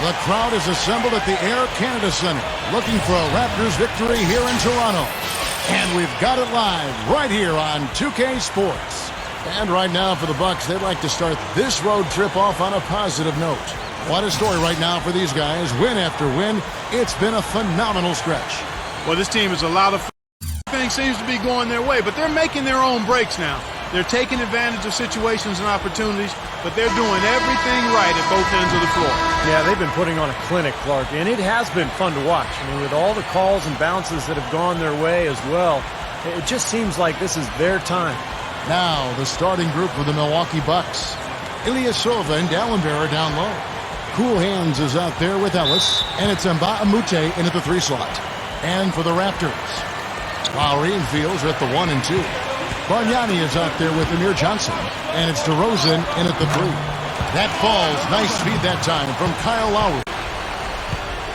The crowd is assembled at the Air Canada Centre, looking for a Raptors victory here in Toronto. And we've got it live right here on 2K Sports. And right now for the Bucks, they'd like to start this road trip off on a positive note. What a story right now for these guys. Win after win. It's been a phenomenal stretch. Well, this team is a lot of things seems to be going their way, but they're making their own breaks now. They're taking advantage of situations and opportunities, but they're doing everything right at both ends of the floor. Yeah, they've been putting on a clinic, Clark, and it has been fun to watch. I mean, with all the calls and bounces that have gone their way as well, it just seems like this is their time. Now, the starting group for the Milwaukee Bucks. Ilyasova and Dallenberg down low. Cool Hands is out there with Ellis, and it's Nba2K13 in at the 3 slot. And for the Raptors, Lowry and Fields are at the 1 and 2. Bargnani is out there with Amir Johnson, and it's DeRozan in at the 3. That falls. Nice speed that time from Kyle Lowry.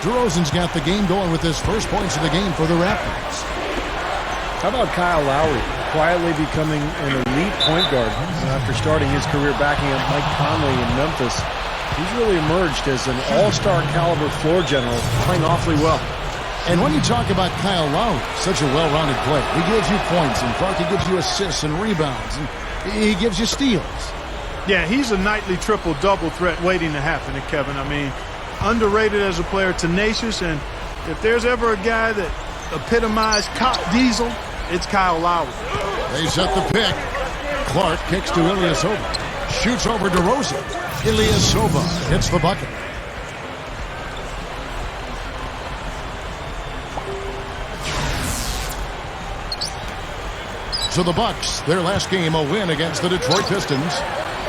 DeRozan's got the game going with his first points of the game for the Raptors. How about Kyle Lowry quietly becoming an elite point guard after starting his career backing up Mike Conley in Memphis? He's really emerged as an all-star caliber floor general, playing awfully well. And when you talk about Kyle Lowry, such a well-rounded player, he gives you points, and Clark, he gives you assists and rebounds, and he gives you steals. Yeah, he's a nightly triple-double threat waiting to happen, Kevin. I mean, underrated as a player, tenacious, and if there's ever a guy that epitomized cop diesel, it's Kyle Lowry. They set the pick. Clark kicks to Ilyasova. Shoots over DeRozan. Ilyasova hits the bucket. So the Bucks, their last game, a win against the Detroit Pistons.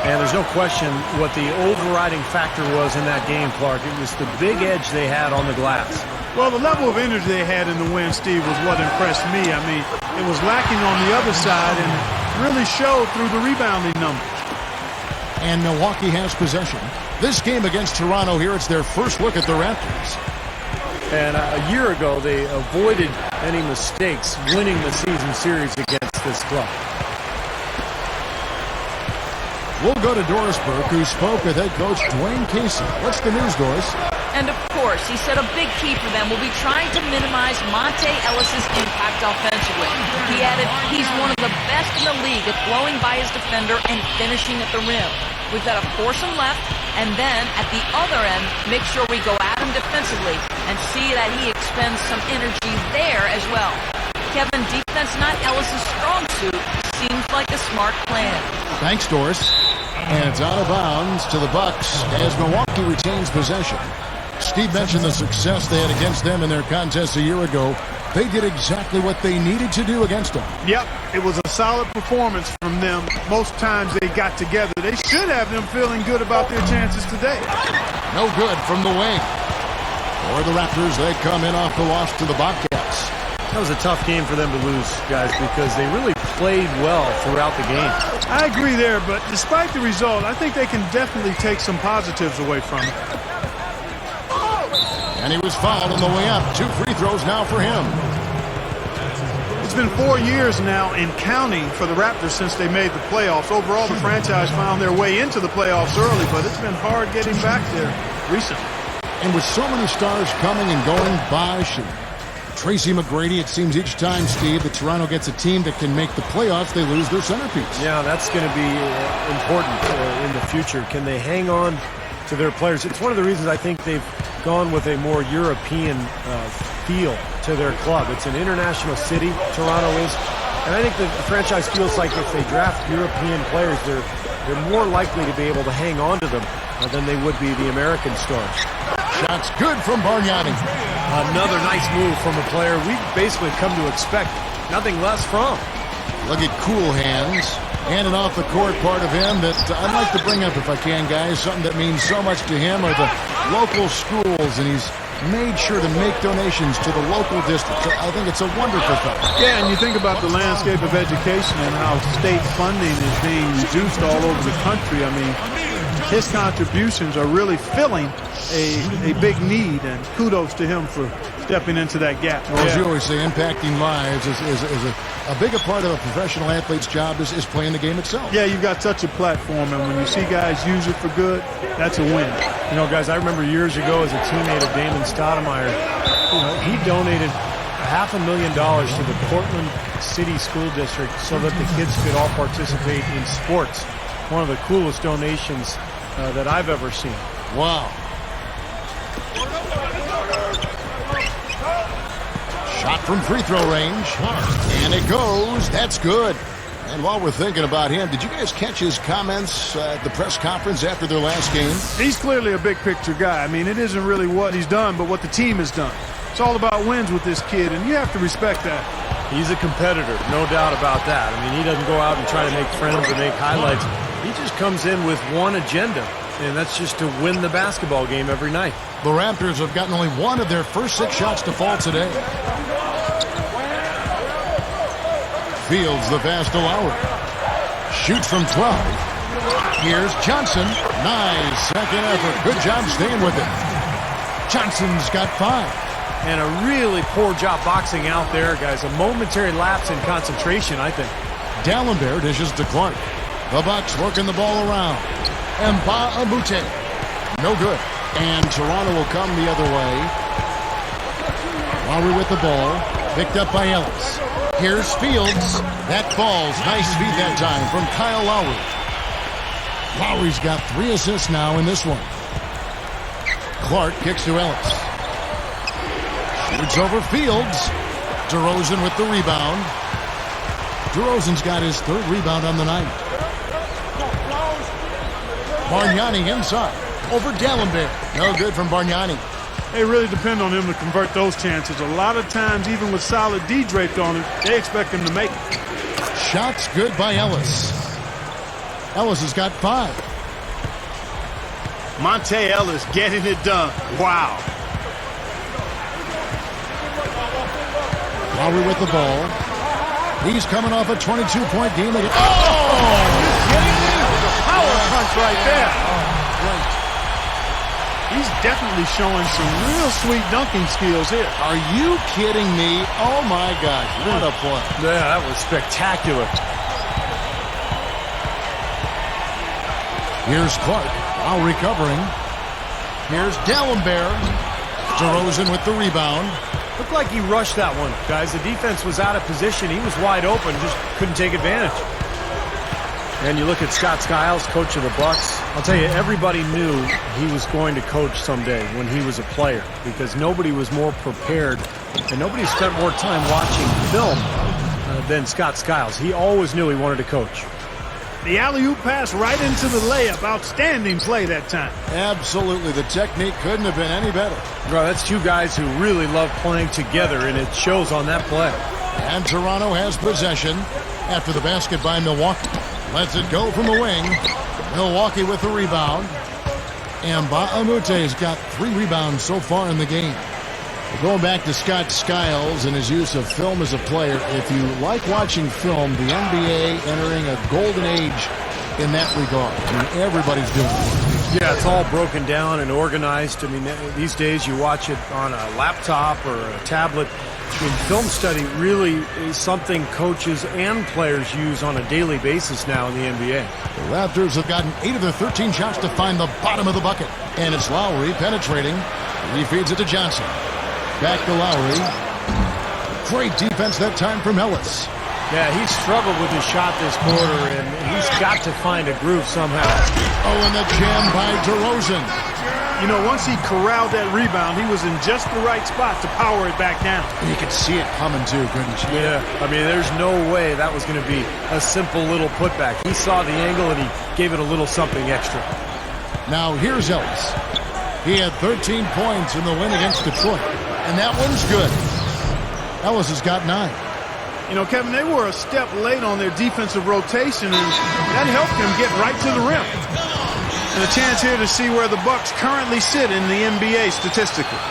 And there's no question what the overriding factor was in that game, Clark. It was the big edge they had on the glass. Well, the level of energy they had in the win, Steve, was what impressed me. I mean, it was lacking on the other side and really showed through the rebounding numbers. And Milwaukee has possession. This game against Toronto here, it's their first look at the Raptors. And a year ago, they avoided any mistakes winning the season series against this club. We'll go to Doris Burke, who spoke with head coach Dwayne Casey. What's the news, Doris? And of course, he said a big key for them will be trying to minimize Monte Ellis's impact offensively. He added, he's one of the best in the league at blowing by his defender and finishing at the rim. We've got to force him left, and then at the other end, make sure we go at him defensively and see that he expends some energy there as well. Kevin, defense not Ellis's strong suit. Seems like a smart plan. Thanks, Doris. And it's out of bounds to the Bucks as Milwaukee retains possession. Steve mentioned the success they had against them in their contest a year ago. They did exactly what they needed to do against them. Yep, it was a solid performance from them. Most times they got together. They should have them feeling good about their chances today. No good from the wing. For the Raptors, they come in off the loss to the Bobcats. That was a tough game for them to lose, guys, because they really played well throughout the game. I agree there, but despite the result, I think they can definitely take some positives away from it. And he was fouled on the way up. 2 free throws now for him. It's been 4 years now and counting for the Raptors since they made the playoffs. Overall, the franchise found their way into the playoffs early, but it's been hard getting back there recently. And with so many stars coming and going, BOSH and Tracy McGrady, it seems each time, Steve, that Toronto gets a team that can make the playoffs, they lose their centerpiece. Yeah, that's going to be important in the future. Can they hang on to their players? It's one of the reasons I think they've gone with a more European feel to their club. It's an international city, Toronto is, and I think the franchise feels like if they draft European players, they're more likely to be able to hang on to them than they would be the American stars. Shots good from Bargnani. Another nice move from a player we've basically come to expect nothing less from. Look at Cool Hands. And an off-the-court part of him that I'd like to bring up, if I can, guys. Something that means so much to him are the local schools, and he's made sure to make donations to the local districts. I think it's a wonderful thing. Yeah, and you think about the landscape of education and how state funding is being reduced all over the country. I mean, his contributions are really filling a big need, and kudos to him for stepping into that gap. Well, as you always say, impacting lives is a bigger part of a professional athlete's job is playing the game itself. Yeah, you've got such a platform, and when you see guys use it for good, that's a win. You know, guys, I remember years ago as a teammate of Damon Stoudemire, he donated $500,000 to the Portland City School District so that the kids could all participate in sports. One of the coolest donations that I've ever seen. Wow. Shot from free throw range. And it goes. That's good. And while we're thinking about him, did you guys catch his comments at the press conference after their last game? He's clearly a big picture guy. I mean, it isn't really what he's done, but what the team has done. It's all about wins with this kid, and you have to respect that. He's a competitor, no doubt about that. I mean, he doesn't go out and try to make friends or make highlights. He just comes in with one agenda, and that's just to win the basketball game every night. The Raptors have gotten only one of their first 6 shots to fall today. Fields the pass to Lowry. Shoots from 12. Here's Johnson. Nice second effort. Good job staying with it. Johnson's got 5. And a really poor job boxing out there, guys. A momentary lapse in concentration, I think. Dallenberg dishes to Clark. The Bucks working the ball around. Nba2K13. No good. And Toronto will come the other way. Lowry with the ball. Picked up by Ellis. Here's Fields. That falls. Nice feed that time from Kyle Lowry. Lowry's got 3 assists now in this one. Clark kicks to Ellis. Shoots over Fields. DeRozan with the rebound. DeRozan's got his 3rd rebound on the night. Bargnani inside. Over Dallenberg. No good from Bargnani. They really depend on him to convert those chances. A lot of times, even with solid D draped on him, they expect him to make it. Shots good by Ellis. Ellis has got 5. Monte Ellis getting it done. Wow. Lowry with the ball. He's coming off a 22-point game. Oh! Power punch right there. He's definitely showing some real sweet dunking skills here. Are you kidding me? Oh, my gosh. What a play. Yeah, that was spectacular. Here's Clark. Now recovering. Here's Dallenberg. DeRozan with the rebound. Looked like he rushed that one, guys. The defense was out of position. He was wide open, just couldn't take advantage. And you look at Scott Skiles, coach of the Bucks. I'll tell you, everybody knew he was going to coach someday when he was a player because nobody was more prepared and nobody spent more time watching film than Scott Skiles. He always knew he wanted to coach. The alley-oop pass right into the layup. Outstanding play that time. Absolutely. The technique couldn't have been any better. Bro, that's 2 guys who really love playing together, and it shows on that play. And Toronto has possession after the basket by Milwaukee. Lets it go from the wing. Milwaukee with the rebound. And Nba2K13's got 3 rebounds so far in the game. Going back to Scott Skiles and his use of film as a player, if you like watching film, the NBA entering a golden age in that regard. I mean, everybody's doing it. Yeah, it's all broken down and organized. I mean, these days you watch it on a laptop or a tablet. I mean, film study really is something coaches and players use on a daily basis now in the NBA. The Raptors have gotten 8 of their 13 shots to find the bottom of the bucket. And it's Lowry penetrating. He feeds it to Johnson. Back to Lowry. Great defense that time from Ellis. Yeah, he struggled with his shot this quarter, and he's got to find a groove somehow. Oh, and the jam by DeRozan. You know, once he corralled that rebound, he was in just the right spot to power it back down. And you could see it coming too, couldn't you? Yeah, I mean, there's no way that was going to be a simple little putback. He saw the angle, and he gave it a little something extra. Now, here's Ellis. He had 13 points in the win against Detroit. And that one's good. Ellis has got 9. You know, Kevin, they were a step late on their defensive rotation, and that helped them get right to the rim. And a chance here to see where the Bucks currently sit in the NBA statistically.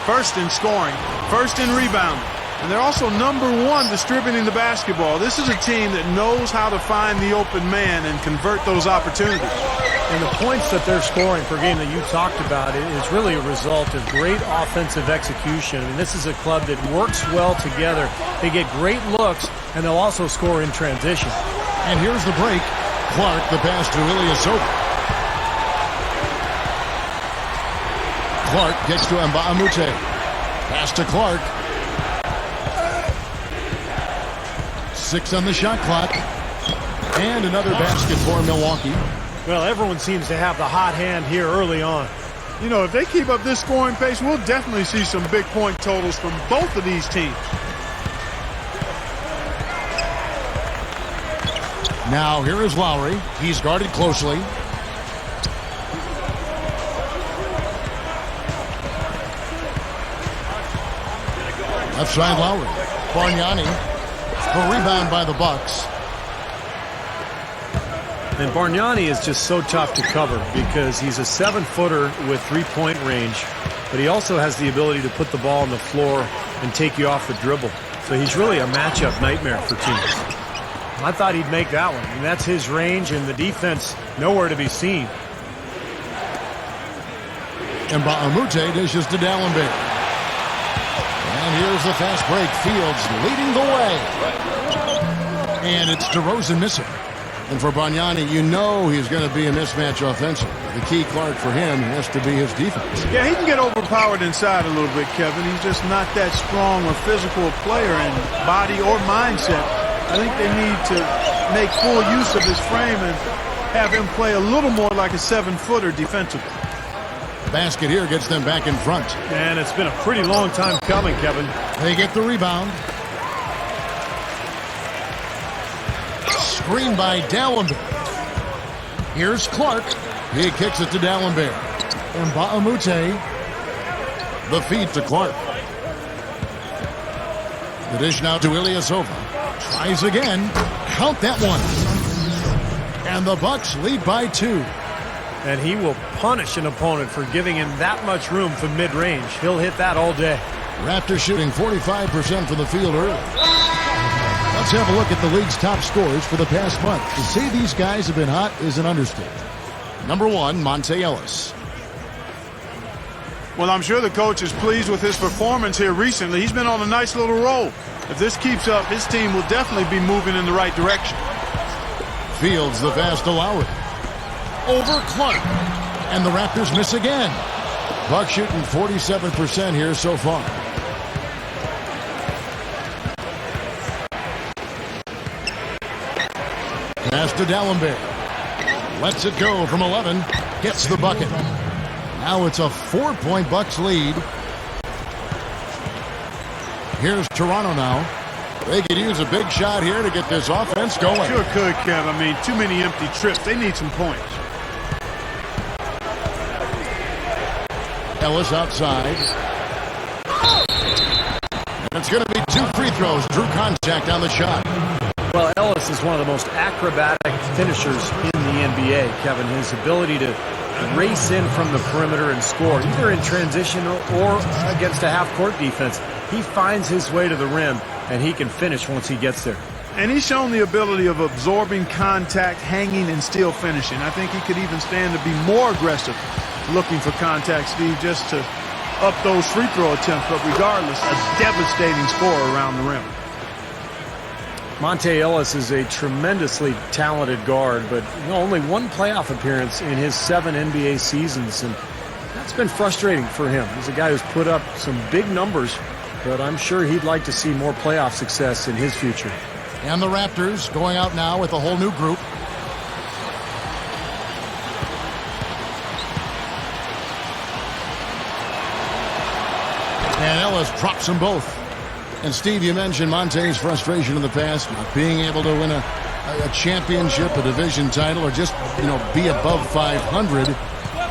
First in scoring, first in rebounding, and they're also number 1 distributing the basketball. This is a team that knows how to find the open man and convert those opportunities. And the points that they're scoring per game that you talked about is really a result of great offensive execution. I mean, this is a club that works well together. They get great looks, and they'll also score in transition. And here's the break. Clark, the pass to Ilyasova. Clark gets to Nba2K13. Pass to Clark. 6 on the shot clock. And another basket for Milwaukee. Well, everyone seems to have the hot hand here early on. You know, if they keep up this scoring pace, we'll definitely see some big point totals from both of these teams. Now here is Lowry. He's guarded closely. Left side Lowry. Bargnani. The rebound by the Bucks. And Bargnani is just so tough to cover because he's a 7-footer with 3-point range, but he also has the ability to put the ball on the floor and take you off the dribble. So he's really a matchup nightmare for teams. I thought he'd make that one, and that's his range, and the defense nowhere to be seen. Nba2K13 dishes to Dallenberg. And here's the fast break. Fields leading the way. And it's DeRozan missing. And for Bargnani, you know he's going to be a mismatch offensively. The key, Clark, for him has to be his defense. Yeah, he can get overpowered inside a little bit, Kevin. He's just not that strong or physical a player in body or mindset. I think they need to make full use of his frame and have him play a little more like a 7-footer defensively. Basket here gets them back in front. And it's been a pretty long time coming, Kevin. They get the rebound. Screen by Dallenberg. Here's Clark. He kicks it to Dallenberg. Nba2K13. The feed to Clark. The dish now to Ilyasova. Tries again. Count that one. And the Bucks lead by 2. And he will punish an opponent for giving him that much room from mid-range. He'll hit that all day. Raptors shooting 45% from the field early. Let's have a look at the league's top scorers for the past month. To say these guys have been hot is an understatement. Number 1, Monte Ellis. Well, I'm sure the coach is pleased with his performance here recently. He's been on a nice little roll. If this keeps up, his team will definitely be moving in the right direction. Fields the pass to Lowry. Over Clark. And the Raptors miss again. Bucks shooting 47% here so far. Pass to Dallenberg. Lets it go from 11. Gets the bucket. Now it's a 4-point Bucks lead. Here's Toronto now. They could use a big shot here to get this offense going. Sure could, Kev. I mean, too many empty trips. They need some points. Ellis outside. And it's going to be 2 free throws. Drew contact on the shot. Well, Ellis is one of the most acrobatic finishers in the NBA, Kevin. His ability to race in from the perimeter and score, either in transition or against a half-court defense. He finds his way to the rim, and he can finish once he gets there. And he's shown the ability of absorbing contact, hanging, and still finishing. I think he could even stand to be more aggressive looking for contact, Steve, just to up those free throw attempts. But regardless, a devastating scorer around the rim. Monte Ellis is a tremendously talented guard, but only 1 playoff appearance in his 7 NBA seasons, and that's been frustrating for him. He's a guy who's put up some big numbers, but I'm sure he'd like to see more playoff success in his future. And the Raptors going out now with a whole new group. And Ellis drops them both. And Steve, you mentioned Monte's frustration in the past, not being able to win a championship, a division title, or just, be above 500,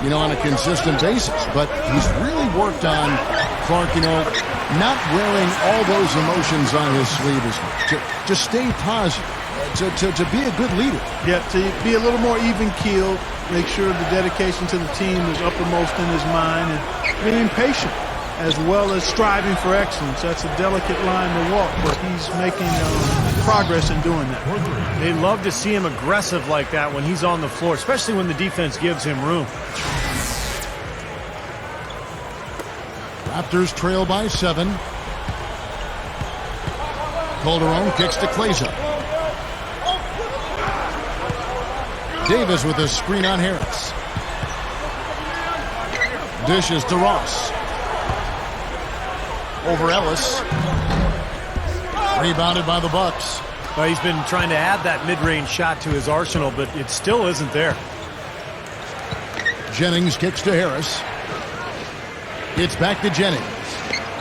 on a consistent basis. But he's really worked on Clark, not wearing all those emotions on his sleeve as much. To stay positive, to be a good leader. Yeah, to be a little more even-keeled, make sure the dedication to the team is uppermost in his mind, and being patient. as well as striving for excellence. That's a delicate line to walk, but he's making progress in doing that. They love to see him aggressive like that when he's on the floor, especially when the defense gives him room. Raptors trail by 7. Calderon kicks to Kleza. Davis with a screen on Harris. Dishes to Ross. Over Ellis. Rebounded by the Bucks. Well, he's been trying to add that mid-range shot to his arsenal, but it still isn't there. Jennings kicks to Harris. It's back to Jennings.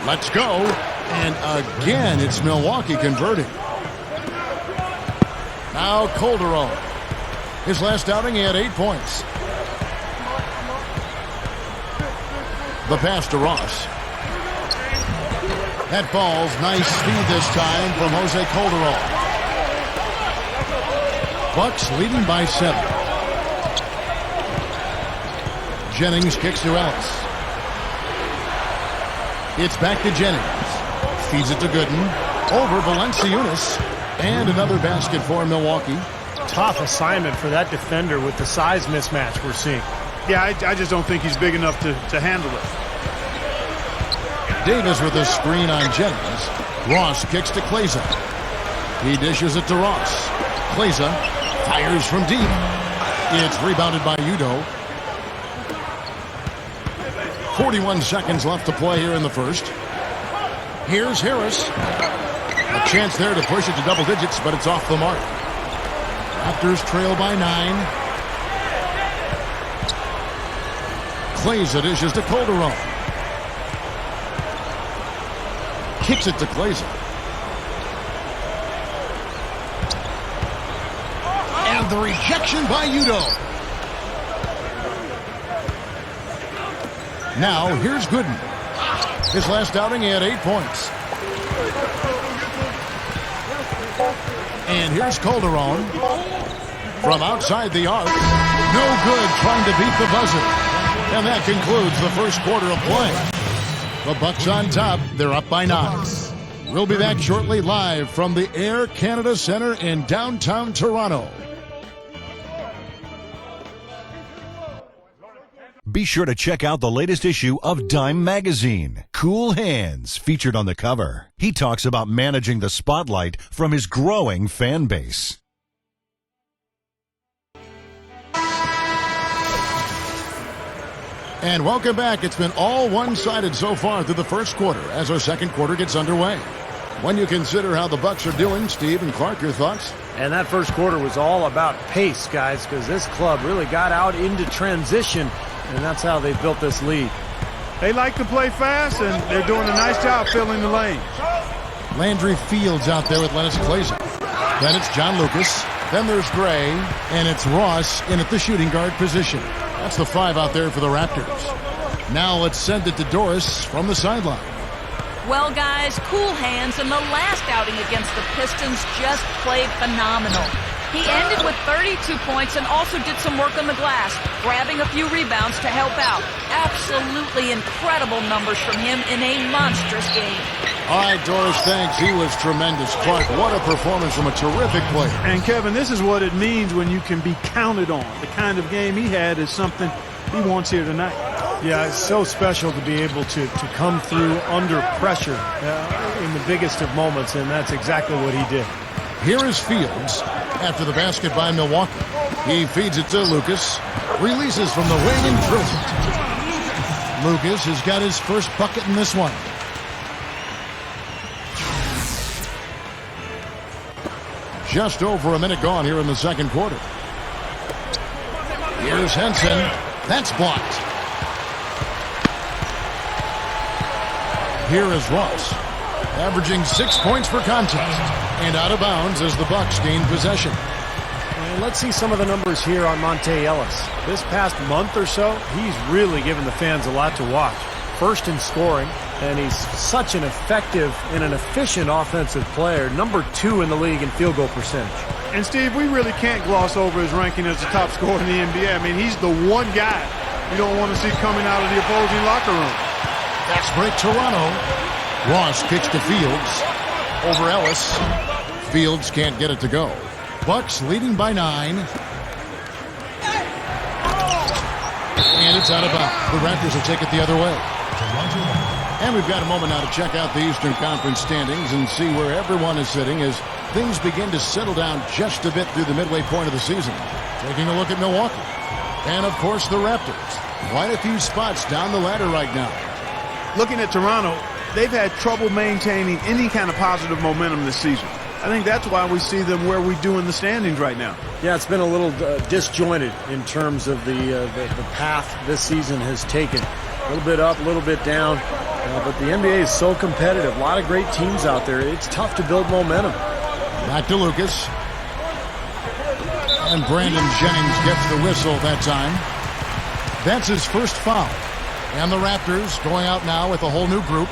Let's go. And again, it's Milwaukee converting. Now Calderon. His last outing, he had 8 points. The pass to Ross. That ball's nice speed this time from Jose Calderon. Bucks leading by 7. Jennings kicks to Ellis. It's back to Jennings. Feeds it to Gooden. Over Valanciunas. And another basket for Milwaukee. Tough assignment for that defender with the size mismatch we're seeing. Yeah, I just don't think he's big enough to handle it. Davis with a screen on Jennings. Ross kicks to Kleza. He dishes it to Ross. Kleza fires from deep. It's rebounded by Udo. 41 seconds left to play here in the first. Here's Harris. A chance there to push it to double digits, but it's off the mark. Raptors trail by 9. Kleza dishes to Calderon. Kicks it to Kleza. And the rejection by Udo. Now, here's Gooden. His last outing, he had 8 points. And here's Calderon. From outside the arc. No good trying to beat the buzzer. And that concludes the first quarter of play. The Bucks on top. They're up by 9. We'll be back shortly live from the Air Canada Centre in downtown Toronto. Be sure to check out the latest issue of Dime magazine. Cool Hands, featured on the cover. He talks about managing the spotlight from his growing fan base. And welcome back. It's been all one-sided so far through the first quarter as our second quarter gets underway. When you consider how the Bucks are doing, Steve and Clark, your thoughts? And that first quarter was all about pace, guys, because this club really got out into transition, and that's how they built this lead. They like to play fast, and they're doing a nice job filling the lanes. Landry Fields out there with Lennox Kleza. Then it's John Lucas. Then there's Gray, and it's Ross in at the shooting guard position. That's the 5 out there for the Raptors. Now let's send it to Doris from the sideline. Well, guys, cool hands in the last outing against the Pistons just played phenomenal. He ended with 32 points and also did some work on the glass, grabbing a few rebounds to help out. Absolutely incredible numbers from him in a monstrous game. All right, Doris, thanks. He was tremendous. Clark, what a performance from a terrific player. And, Kevin, this is what it means when you can be counted on. The kind of game he had is something he wants here tonight. Yeah, it's so special to be able to come through under pressure in the biggest of moments, and that's exactly what he did. Here is Fields after the basket by Milwaukee. He feeds it to Lucas, releases from the wing and drills it. Lucas has got his first bucket in this one. Just over a minute gone here in the second quarter. Here's Henson. That's blocked. Here is Ross, averaging 6 points per contest, and out of bounds as the Bucks gain possession. And let's see some of the numbers here on Monte Ellis. This past month or so, he's really given the fans a lot to watch. First in scoring, and he's such an effective and an efficient offensive player. Number 2 in the league in field goal percentage. And, Steve, we really can't gloss over his ranking as the top scorer in the NBA. I mean, he's the one guy you don't want to see coming out of the opposing locker room. Fast break Toronto. Ross kicks to Fields. Over Ellis. Fields can't get it to go. Bucks leading by 9. And it's out of bounds. The Raptors will take it the other way. And we've got a moment now to check out the Eastern Conference standings and see where everyone is sitting as things begin to settle down just a bit through the midway point of the season. Taking a look at Milwaukee. And, of course, the Raptors. Quite a few spots down the ladder right now. Looking at Toronto, they've had trouble maintaining any kind of positive momentum this season. I think that's why we see them where we do in the standings right now. Yeah, it's been a little disjointed in terms of the path this season has taken. A little bit up, a little bit down. But the NBA is so competitive. A lot of great teams out there. It's tough to build momentum. Back to Lucas. And Brandon Jennings gets the whistle that time. That's his first foul. And the Raptors going out now with a whole new group.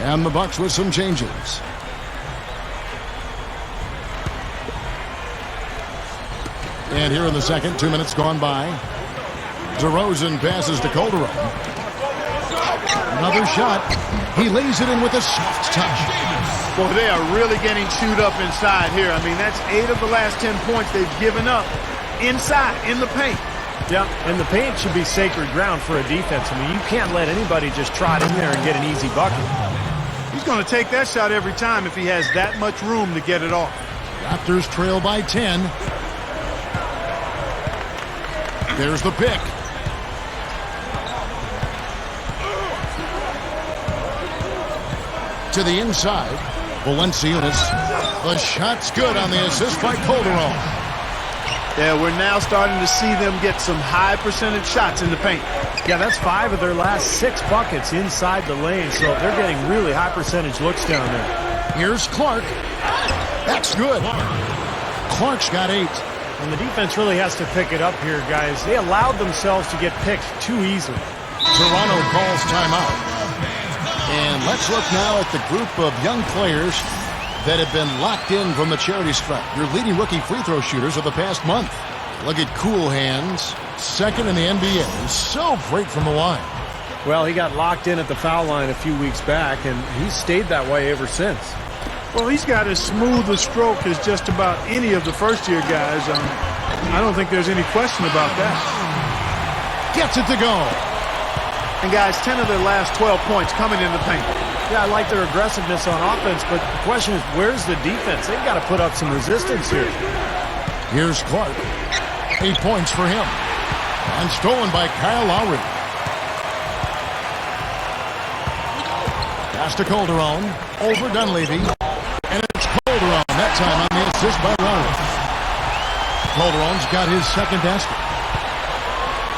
And the Bucks with some changes. And here in the second, 2 minutes gone by. DeRozan passes to Calderon. Another shot. He lays it in with a soft touch. Boy, they are really getting chewed up inside here. I mean, that's 8 of the last 10 points they've given up inside, in the paint. Yeah, and the paint should be sacred ground for a defense. I mean, you can't let anybody just trot in there and get an easy bucket. He's going to take that shot every time if he has that much room to get it off. Raptors trail by 10. There's the pick. To the inside. Valanciunas. The shot's good on the assist by Calderon. Yeah, we're now starting to see them get some high percentage shots in the paint. Yeah, that's 5 of their last 6 buckets inside the lane, so they're getting really high percentage looks down there. Here's Clark. That's good. Clark's got 8. And the defense really has to pick it up here, guys. They allowed themselves to get picked too easily. Toronto calls timeout. And let's look now at the group of young players that have been locked in from the charity stripe. Your leading rookie free throw shooters of the past month. Look at Cool Hands, second in the NBA. So great from the line. Well, he got locked in at the foul line a few weeks back, and he's stayed that way ever since. Well, he's got as smooth a stroke as just about any of the first-year guys. I don't think there's any question about that. Gets it to go. And, guys, 10 of their last 12 points coming in the paint. Yeah, I like their aggressiveness on offense, but the question is, where's the defense? They've got to put up some resistance here. Here's Clark. 8 points for him. And stolen by Kyle Lowry. Pass to Calderon. Over Dunleavy. And it's Calderon that time on the assist by Lowry. Calderon's got his second basket.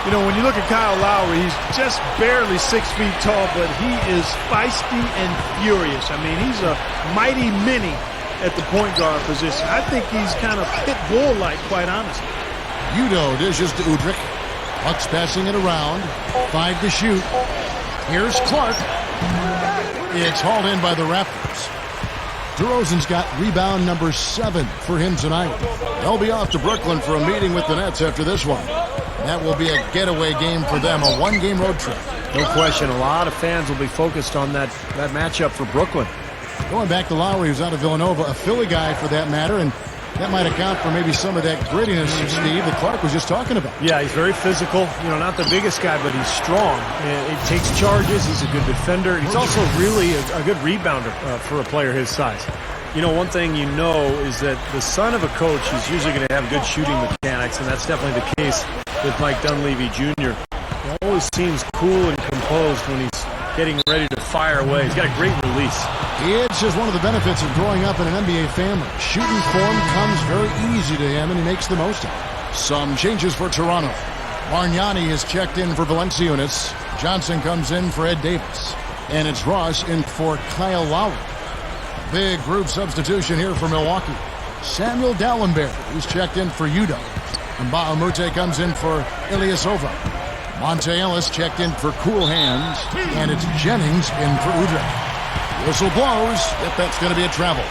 You know, when you look at Kyle Lowry, he's just barely 6 feet tall, but he is feisty and furious. I mean, he's a mighty mini at the point guard position. I think he's kind of pit bull-like, quite honestly. Udo dishes to Udrich. Bucks passing it around. 5 to shoot. Here's Clark. It's hauled in by the Raptors. DeRozan's got rebound number 7 for him tonight. They'll be off to Brooklyn for a meeting with the Nets after this one. That will be a getaway game for them, a 1-game road trip. No question, a lot of fans will be focused on that matchup for Brooklyn. Going back to Lowry, who's out of Villanova, a Philly guy for that matter, and that might account for maybe some of that grittiness, Steve, that Clark was just talking about. Yeah, he's very physical. You know, not the biggest guy, but he's strong. He takes charges. He's a good defender. He's also really a good rebounder for a player his size. You know, one thing you know is that the son of a coach is usually going to have good shooting mechanics, and that's definitely the case with Mike Dunleavy Jr. He always seems cool and composed when he's getting ready to fire away. He's got a great release. It's just one of the benefits of growing up in an NBA family. Shooting form comes very easy to him, and he makes the most of it. Some changes for Toronto. Bargnani is checked in for Valanciunas. Johnson comes in for Ed Davis. And it's Ross in for Kyle Lowry. Big group substitution here for Milwaukee. Samuel Dallenberg, who's checked in for Udo. And Mbah-a-Moute comes in for Ilyasova. Monte Ellis checked in for Cool Hands. And it's Jennings in for Udrich. Whistle blows. If that's going to be a travel.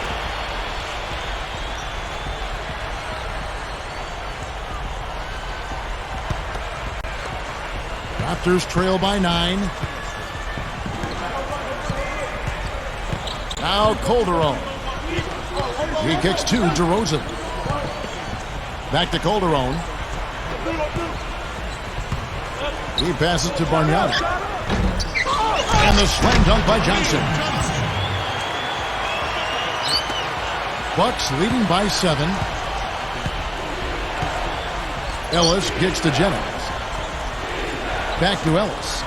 Raptors trail by 9. Now Calderon. He kicks to DeRozan. Back to Calderon. He passes to Bargnani. And the slam dunk by Johnson. Bucks leading by 7. Ellis gets to Jennings. Back to Ellis.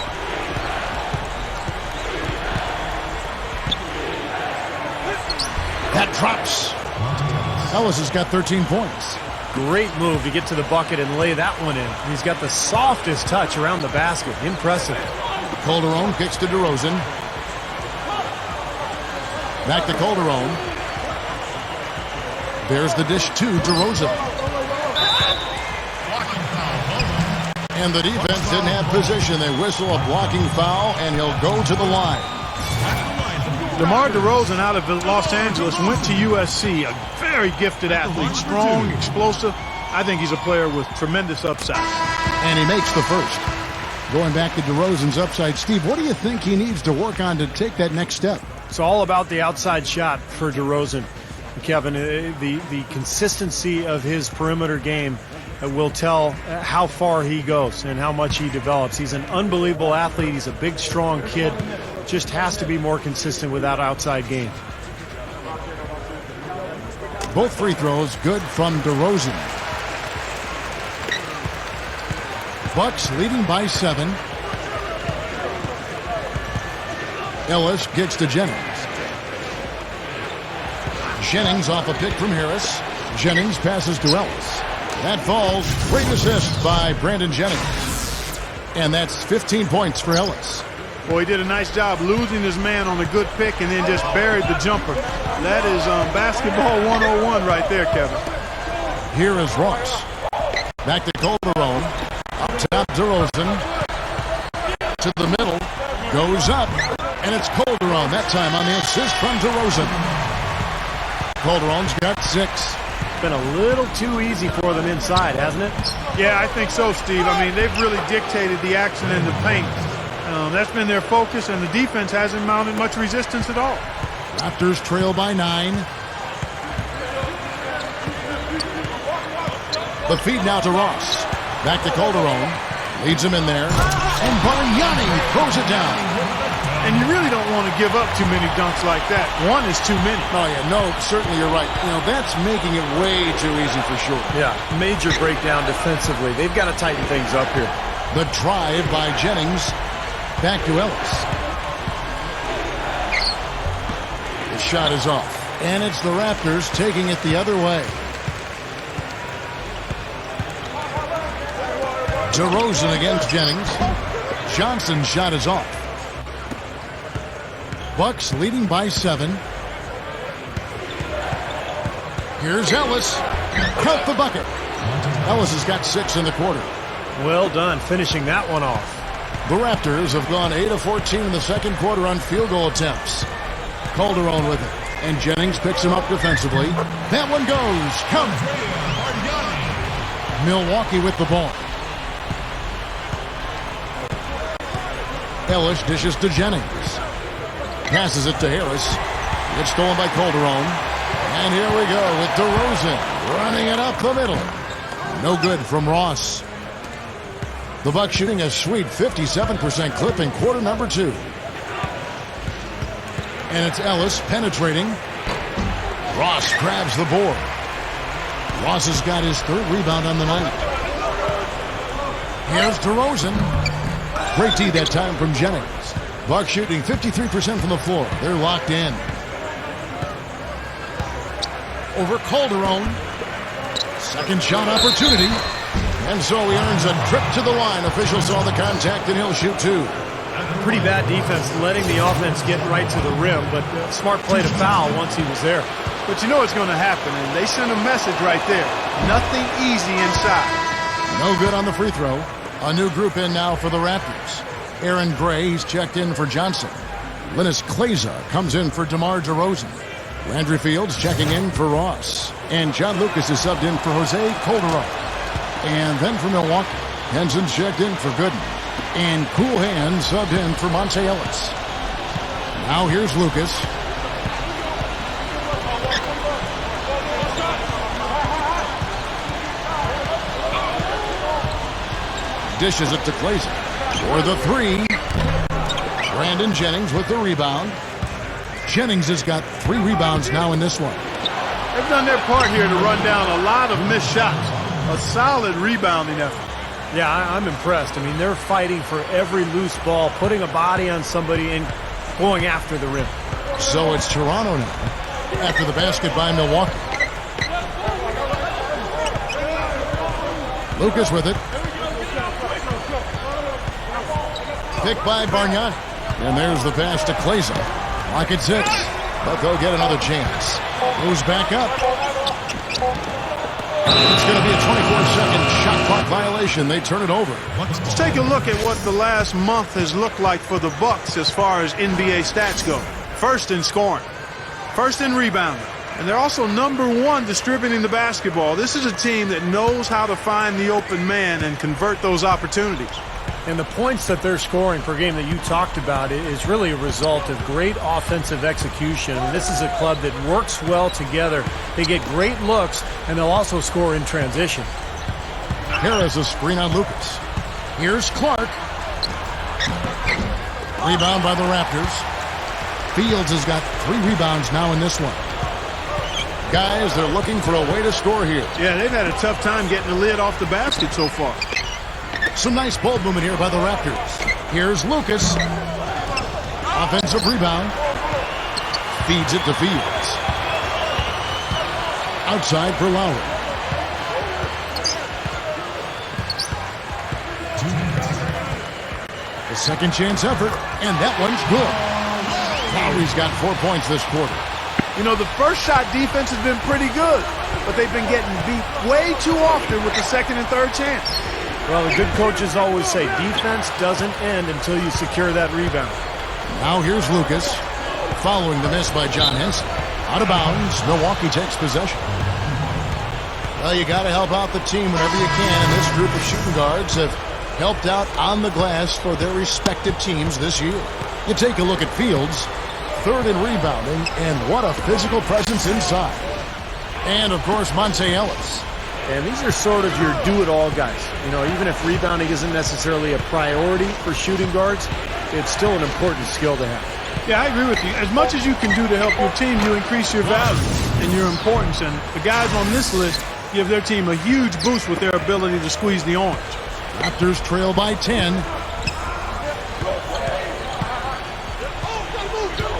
That drops. Ellis has got 13 points. Great move to get to the bucket and lay that one in. He's got the softest touch around the basket. Impressive. Calderon kicks to DeRozan. Back to Calderon. There's the dish to DeRozan. And the defense didn't have position. They whistle a blocking foul, and he'll go to the line. DeMar DeRozan out of Los Angeles went to USC, a very gifted athlete, strong, explosive. I think he's a player with tremendous upside. And he makes the first. Going back to DeRozan's upside, Steve, what do you think he needs to work on to take that next step? It's all about the outside shot for DeRozan. Kevin, the consistency of his perimeter game will tell how far he goes and how much he develops. He's an unbelievable athlete. He's a big, strong kid. Just has to be more consistent with that outside game. Both free throws good from DeRozan. Bucks leading by 7. Ellis gets to Jennings. Jennings off a pick from Harris. Jennings passes to Ellis. That falls. Great assist by Brandon Jennings. And that's 15 points for Ellis. Boy, he did a nice job losing his man on a good pick and then just buried the jumper. That is basketball 101 right there, Kevin. Here is Ross. Back to Calderon. Up top, DeRozan. To the middle. Goes up. And it's Calderon that time on the assist from DeRozan. Calderon's got 6. Been a little too easy for them inside, hasn't it? Yeah, I think so, Steve. I mean, they've really dictated the action in the paint. That's been their focus, and the defense hasn't mounted much resistance at all. Raptors trail by 9. The feed now to Ross. Back to Calderon. Leads him in there. And Bargnani throws it down. And you really don't want to give up too many dunks like that. One is too many. Oh, yeah, no, certainly you're right. You know, that's making it way too easy for sure. Yeah, major breakdown defensively. They've got to tighten things up here. The drive by Jennings. Back to Ellis. The shot is off. And it's the Raptors taking it the other way. DeRozan against Jennings. Johnson's shot is off. Bucks leading by 7. Here's Ellis. Count the bucket. Ellis has got 6 in the quarter. Well done finishing that one off. The Raptors have gone 8 of 14 in the second quarter on field goal attempts. Calderon with it. And Jennings picks him up defensively. That one goes. Count. Milwaukee with the ball. Ellis dishes to Jennings. Passes it to Harris. It's stolen by Calderon. And here we go with DeRozan running it up the middle. No good from Ross. The Bucks shooting a sweet 57% clip in quarter number 2. And it's Ellis penetrating. Ross grabs the board. Ross has got his 3rd rebound on the night. Here's DeRozan. Great D that time from Jennings. Bucks shooting 53% from the floor. They're locked in. Over Calderon. Second shot opportunity. And so he earns a trip to the line. Official saw the contact and he'll shoot 2. Pretty bad defense letting the offense get right to the rim, but smart play to foul once he was there. But you know what's going to happen, and they sent a message right there. Nothing easy inside. No good on the free throw. A new group in now for the Raptors. Aaron Gray, he's checked in for Johnson. Linus Kleza comes in for DeMar DeRozan. Landry Fields checking in for Ross. And John Lucas is subbed in for Jose Calderon. And then for Milwaukee, Henson's checked in for Gooden. And Cool Hand subbed in for Monte Ellis. Now here's Lucas. Dishes it to Clayson for the three. Brandon Jennings with the rebound. Jennings has got 3 rebounds now in this one. They've done their part here to run down a lot of missed shots. A solid rebounding effort. Yeah, I'm impressed. I mean, they're fighting for every loose ball, putting a body on somebody and going after the rim. So it's Toronto now after the basket by Milwaukee. Lucas with it. Picked by Bargnani. And there's the pass to Clayson. Lock it 6. But they'll get another chance. Moves back up. It's going to be a 24-second shot clock violation. They turn it over. Let's take a look at what the last month has looked like for the Bucks as far as NBA stats go. First in scoring. First in rebounding. And they're also #1 distributing the basketball. This is a team that knows how to find the open man and convert those opportunities. And the points that they're scoring per game that you talked about is really a result of great offensive execution. And this is a club that works well together. They get great looks, and they'll also score in transition. Harris a screen on Lucas. Here's Clark. Rebound by the Raptors. Fields has got 3 rebounds now in this one. Guys, they're looking for a way to score here. Yeah, they've had a tough time getting the lid off the basket so far. Some nice ball movement here by the Raptors. Here's Lucas. Offensive rebound. Feeds it to Fields. Outside for Lowry. The second chance effort, and that one's good. Lowry's got 4 points this quarter. You know, the first shot defense has been pretty good, but they've been getting beat way too often with the second and third chance. Well, the good coaches always say defense doesn't end until you secure that rebound. Now here's Lucas, following the miss by John Henson. Out of bounds, Milwaukee takes possession. Well, you got to help out the team whenever you can, and this group of shooting guards have helped out on the glass for their respective teams this year. You take a look at Fields, 3rd in rebounding, and what a physical presence inside. And, of course, Monte Ellis. And these are sort of your do-it-all guys. You know, even if rebounding isn't necessarily a priority for shooting guards, it's still an important skill to have. Yeah, I agree with you. As much as you can do to help your team, you increase your value and your importance. And the guys on this list give their team a huge boost with their ability to squeeze the orange. Raptors trail by 10.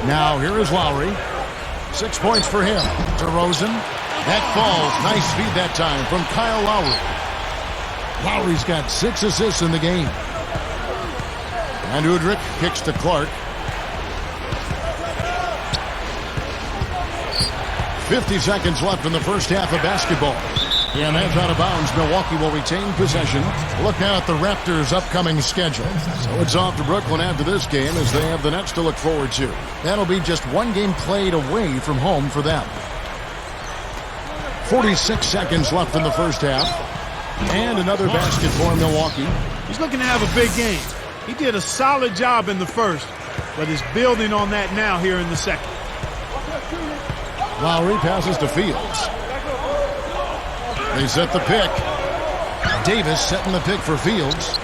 Now here is Lowry. 6 points for him. DeRozan. That falls. Nice feed that time from Kyle Lowry. Lowry's got 6 assists in the game. And Udrich kicks to Clark. 50 seconds left in the first half of basketball. And that's out of bounds. Milwaukee will retain possession. Look now at the Raptors' upcoming schedule. So it's off to Brooklyn after this game as they have the Nets to look forward to. That'll be just 1 game played away from home for them. 46 seconds left in the first half. And another basket for Milwaukee. He's looking to have a big game. He did a solid job in the first, but is building on that now here in the second. Lowry passes to Fields. They set the pick. Davis setting the pick for Fields.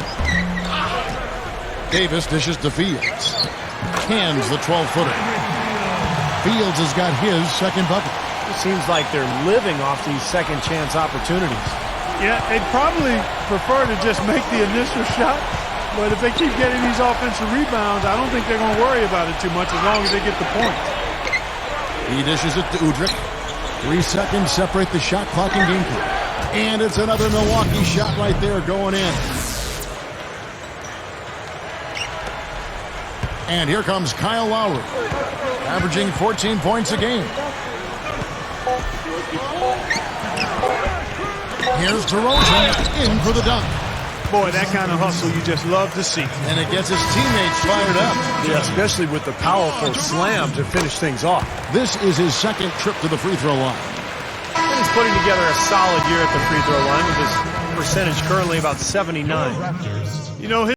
Davis dishes to Fields. Cans the 12-footer. Fields has got his second bucket. It seems like they're living off these second chance opportunities. Yeah, they'd probably prefer to just make the initial shot, but if they keep getting these offensive rebounds, I don't think they're going to worry about it too much as long as they get the point. He dishes it to Udrich. 3 seconds separate the shot clock and game clock. And it's another Milwaukee shot right there going in. And here comes Kyle Lowry, averaging 14 points a game. Here's DeRozan in for the dunk. Boy, that kind of hustle you just love to see. And it gets his teammates fired up. Yeah, especially with the powerful slam to finish things off. This is his second trip to the free throw line. And he's putting together a solid year at the free throw line with his percentage currently about 79. You know,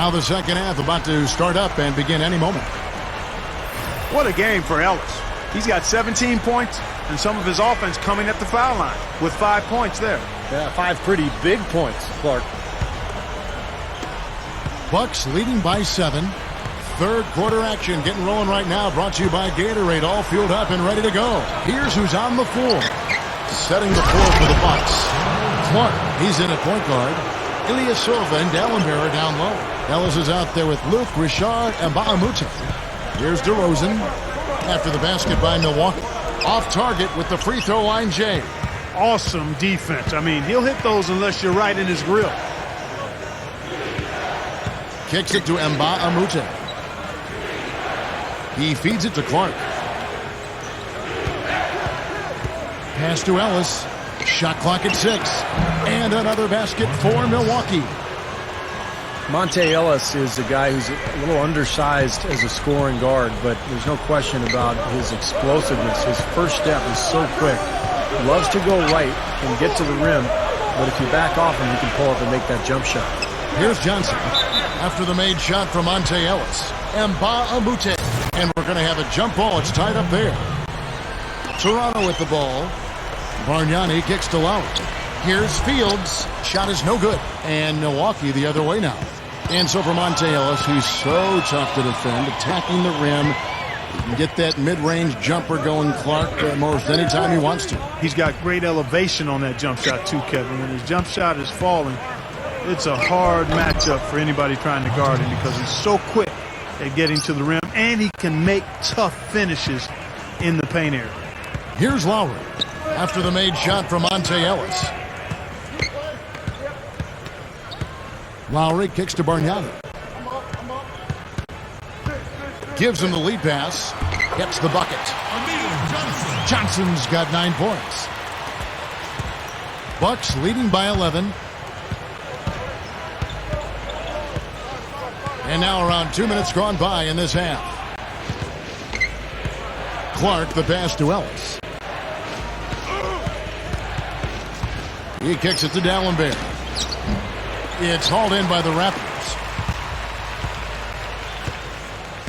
Now the second half about to start up and begin any moment. What a game for Ellis. He's got 17 points and some of his offense coming at the foul line with 5 points there. Yeah, 5 pretty big points, Clark. Bucks leading by 7. Third quarter action getting rolling right now. Brought to you by Gatorade. All fueled up and ready to go. Here's who's on the floor. Setting the floor for the Bucks. Clark, he's in at point guard. Ilyasova and Dallenberger down low. Ellis is out there with Luke, Richard, and Bahamute. Here's DeRozan. After the basket by Milwaukee. Off target with the free throw line, Jay. Awesome defense. I mean, he'll hit those unless you're right in his grill. Kicks it to Bahamute. He feeds it to Clark. Pass to Ellis. Shot clock at 6. And another basket for Milwaukee. Monte Ellis is a guy who's a little undersized as a scoring guard, but there's no question about his explosiveness. His first step is so quick. Loves to go right and get to the rim, but if you back off him, he can pull up and make that jump shot. Here's Johnson. After the made shot from Monte Ellis. Bahamute. And we're going to have a jump ball. It's tied up there. Toronto with the ball. Bargnani kicks to Lowry. Here's Fields. Shot is no good. And Milwaukee the other way now. And so for Monte Ellis, who's so tough to defend, attacking the rim. He can get that mid-range jumper going, Clark, most anytime he wants to. He's got great elevation on that jump shot too, Kevin. When his jump shot is falling, it's a hard matchup for anybody trying to guard him because he's so quick at getting to the rim, and he can make tough finishes in the paint area. Here's Lowry. After the made shot from Monte Ellis. Lowry kicks to Bargnani. Gives him the lead pass. Gets the bucket. Johnson's got 9 points. Bucks leading by 11. And now around 2 minutes gone by in this half. Clark the pass to Ellis. He kicks it to Dallenberger. It's hauled in by the Raptors.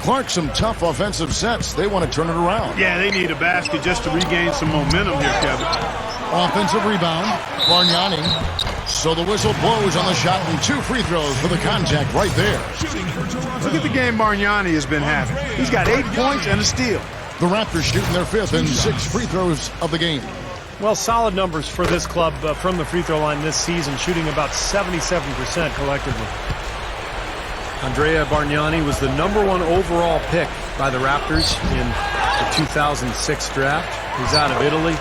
Clark, some tough offensive sets. They want to turn it around. Yeah, they need a basket just to regain some momentum here, Kevin. Offensive rebound. Bargnani. So the whistle blows on the shot and 2 free throws for the contact right there. Look at the game Bargnani has been having. He's got 8 points and a steal. The Raptors shooting their 5th and 6 free throws of the game. Well, solid numbers for this club from the free throw line this season, shooting about 77% collectively. Andrea Bargnani was the #1 overall pick by the Raptors in the 2006 draft. He's out of Italy.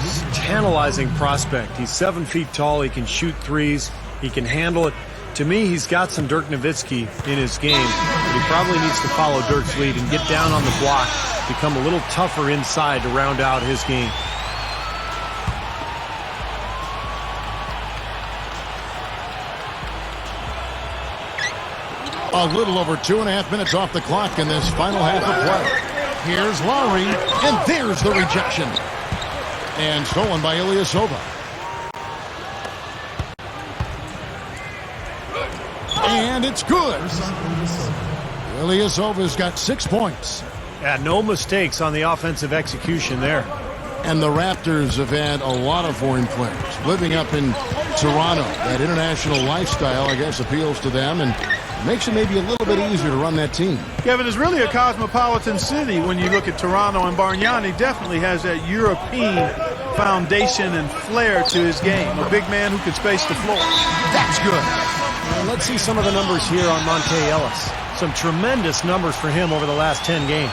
He's a tantalizing prospect. He's 7 feet tall. He can shoot threes. He can handle it. To me, he's got some Dirk Nowitzki in his game, but he probably needs to follow Dirk's lead and get down on the block, become a little tougher inside to round out his game. A little over 2.5 minutes off the clock in this final half of play. Here's Lowry, and there's the rejection. And stolen by Ilyasova. And it's good. Ilyasova's got 6 points. Yeah, no mistakes on the offensive execution there. And the Raptors have had a lot of foreign players living up in Toronto. That international lifestyle, I guess, appeals to them and makes it maybe a little bit easier to run that team. Kevin, it's really a cosmopolitan city when you look at Toronto, and Bargnani definitely has that European foundation and flair to his game. A big man who can space the floor. That's good. Well, let's see some of the numbers here on Monte Ellis. Some tremendous numbers for him over the last 10 games.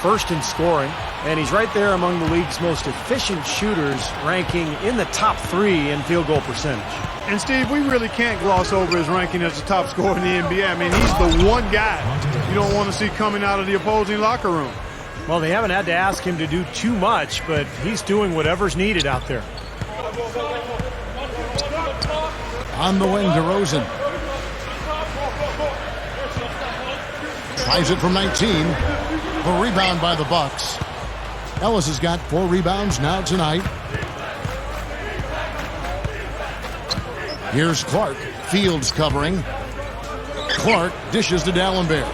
First in scoring, and he's right there among the league's most efficient shooters, ranking in the top 3 in field goal percentage. And, Steve, we really can't gloss over his ranking as the top scorer in the NBA. I mean, he's the one guy you don't want to see coming out of the opposing locker room. Well, they haven't had to ask him to do too much, but he's doing whatever's needed out there. On the wing, DeRozan. Tries it from 19. A rebound by the Bucks. Ellis has got 4 rebounds now tonight. Here's Clark. Fields covering. Clark dishes to D'Alembert.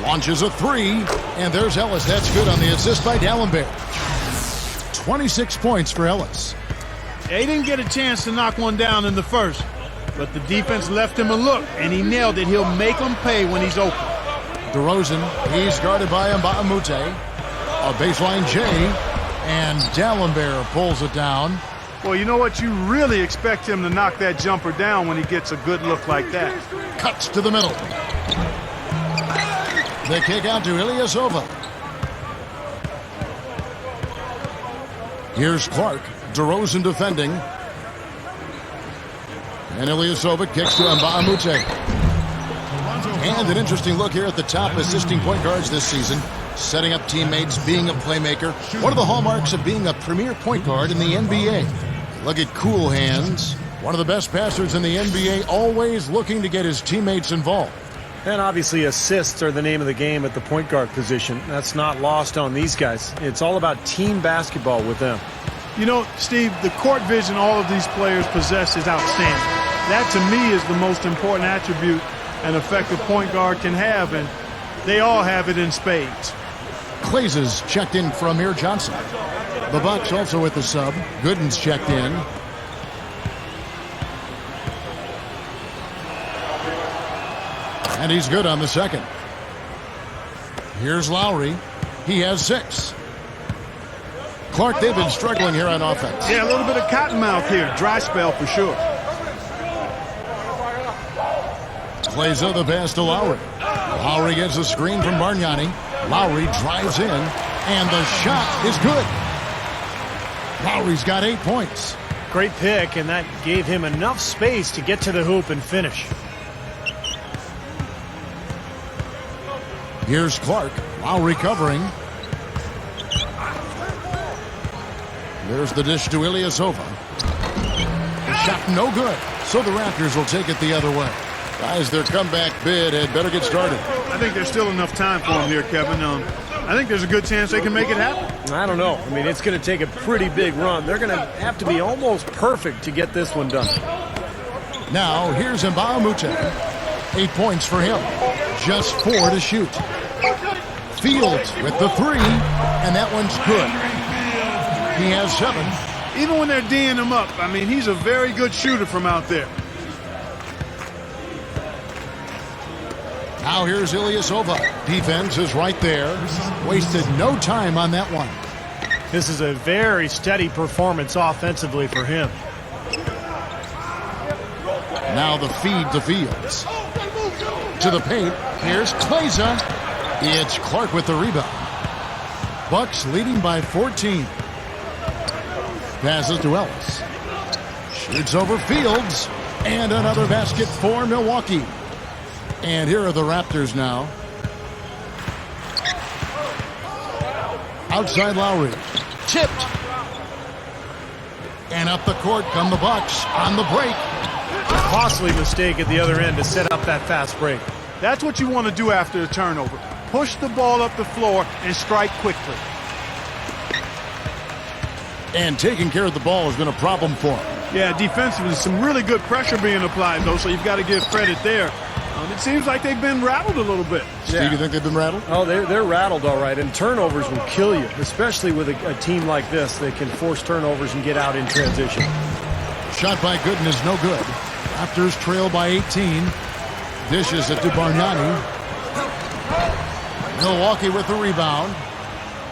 Launches a three, and there's Ellis. That's good on the assist by D'Alembert. 26 points for Ellis. He didn't get a chance to knock one down in the first, but the defense left him a look, and he nailed it. He'll make them pay when he's open. DeRozan, he's guarded by Nba2K13. A baseline J, and D'Alembert pulls it down. Well, you know what? You really expect him to knock that jumper down when he gets a good look like that. Cuts to the middle. The kick out to Ilyasova. Here's Clark. DeRozan defending. And Ilyasova kicks to Nba2K13. And an interesting look here at the top assisting point guards this season. Setting up teammates, being a playmaker. One of the hallmarks of being a premier point guard in the NBA. Look at cool hands. One of the best passers in the NBA, always looking to get his teammates involved. And obviously assists are the name of the game at the point guard position. That's not lost on these guys. It's all about team basketball with them. You know, Steve, the court vision all of these players possess is outstanding. That, to me, is the most important attribute an effective point guard can have, and they all have it in spades. Clays checked in for Amir Johnson. The Bucks also with the sub. Gooden's checked in. And he's good on the second. Here's Lowry. He has 6. Clark, they've been struggling here on offense. Yeah, a little bit of cottonmouth here. Dry spell for sure. Plays on the pass to Lowry. Lowry gets a screen from Bargnani. Lowry drives in, and the shot is good. Lowry's got 8 points. Great pick, and that gave him enough space to get to the hoop and finish. Here's Clark. Lowry covering. There's the dish to Ilyasova. The shot no good, so the Raptors will take it the other way. Guys, their comeback bid had better get started. I think there's still enough time for them here, Kevin. I think there's a good chance they can make it happen. I don't know. I mean, it's going to take a pretty big run. They're going to have to be almost perfect to get this one done. Now, here's Nba2K13. 8 points for him. Just 4 to shoot. Fields with the 3, and that one's good. He has 7. Even when they're D'ing him up, I mean, he's a very good shooter from out there. Now here's Ilyasova. Defense is right there. Wasted no time on that one. This is a very steady performance offensively for him. Now the feed to Fields. To the paint. Here's Kleza. It's Clark with the rebound. Bucks leading by 14. Passes to Ellis. Shoots over Fields. And another basket for Milwaukee. And here are the Raptors now. Outside Lowry. Tipped. And up the court come the Bucks on the break. Costly mistake at the other end to set up that fast break. That's what you want to do after a turnover. Push the ball up the floor and strike quickly. And taking care of the ball has been a problem for him. Yeah, defensively, some really good pressure being applied, though, so you've got to give credit there. It seems like they've been rattled a little bit. Steve, you think they've been rattled? Oh, they're rattled all right, and turnovers will kill you, especially with a team like this that can force turnovers and get out in transition. Shot by Gooden is no good. Raptors trail by 18. Dishes it to Bargnani. Milwaukee with the rebound.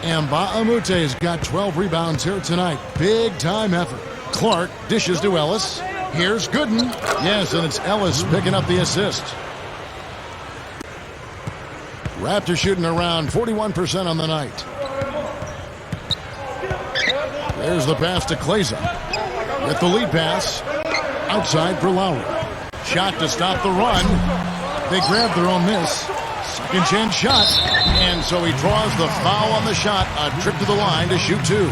And Nba2K13's got 12 rebounds here tonight. Big time effort. Clark dishes to Ellis. Here's Gooden. Yes, and it's Ellis picking up the assist. Raptors shooting around 41% on the night. There's the pass to Kleza. With the lead pass. Outside for Lowry. Shot to stop the run. They grab their own miss. Second chance shot. And so he draws the foul on the shot. A trip to the line to shoot 2.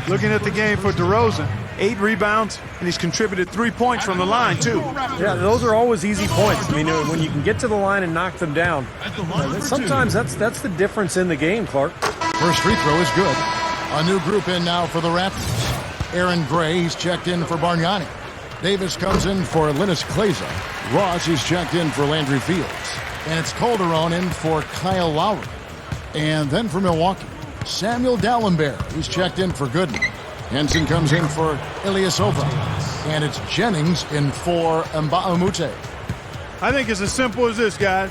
Looking at the game for DeRozan. 8 rebounds, and he's contributed 3 points from the line, too. Yeah, those are always easy points. I mean, when you can get to the line and knock them down, sometimes that's the difference in the game, Clark. First free throw is good. A new group in now for the Raptors. Aaron Gray, he's checked in for Bargnani. Davis comes in for Linus Kleza. Ross is checked in for Landry Fields. And it's Calderon in for Kyle Lowry. And then for Milwaukee, Samuel Dalembert. He's checked in for Gooden. Henson comes in for Ilyasova. And it's Jennings in for Nba2K13. I think it's as simple as this, guys.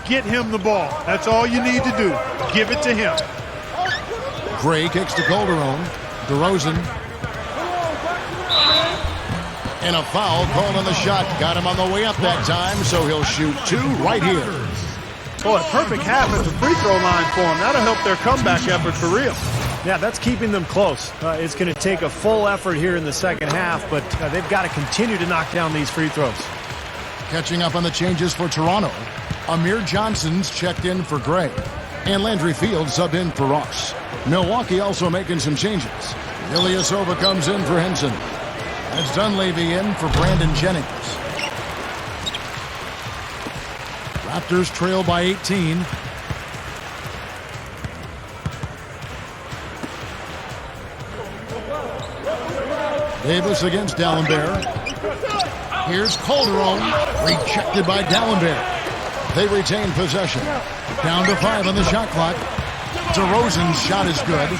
Get him the ball. That's all you need to do. Give it to him. Gray kicks to Calderon. DeRozan. And a foul called on the shot. Got him on the way up that time, so he'll shoot 2 right here. Boy, perfect half at the free throw line for him. That'll help their comeback effort for real. Yeah, that's keeping them close. It's going to take a full effort here in the second half, but they've got to continue to knock down these free throws. Catching up on the changes for Toronto, Amir Johnson's checked in for Gray. And Landry Fields subbed in for Ross. Milwaukee also making some changes. Ilyasova comes in for Henson. That's Dunleavy in for Brandon Jennings. Raptors trail by 18. Davis against Dalembert. Here's Calderon, rejected by Dalembert. They retain possession. Down to 5 on the shot clock. DeRozan's shot is good.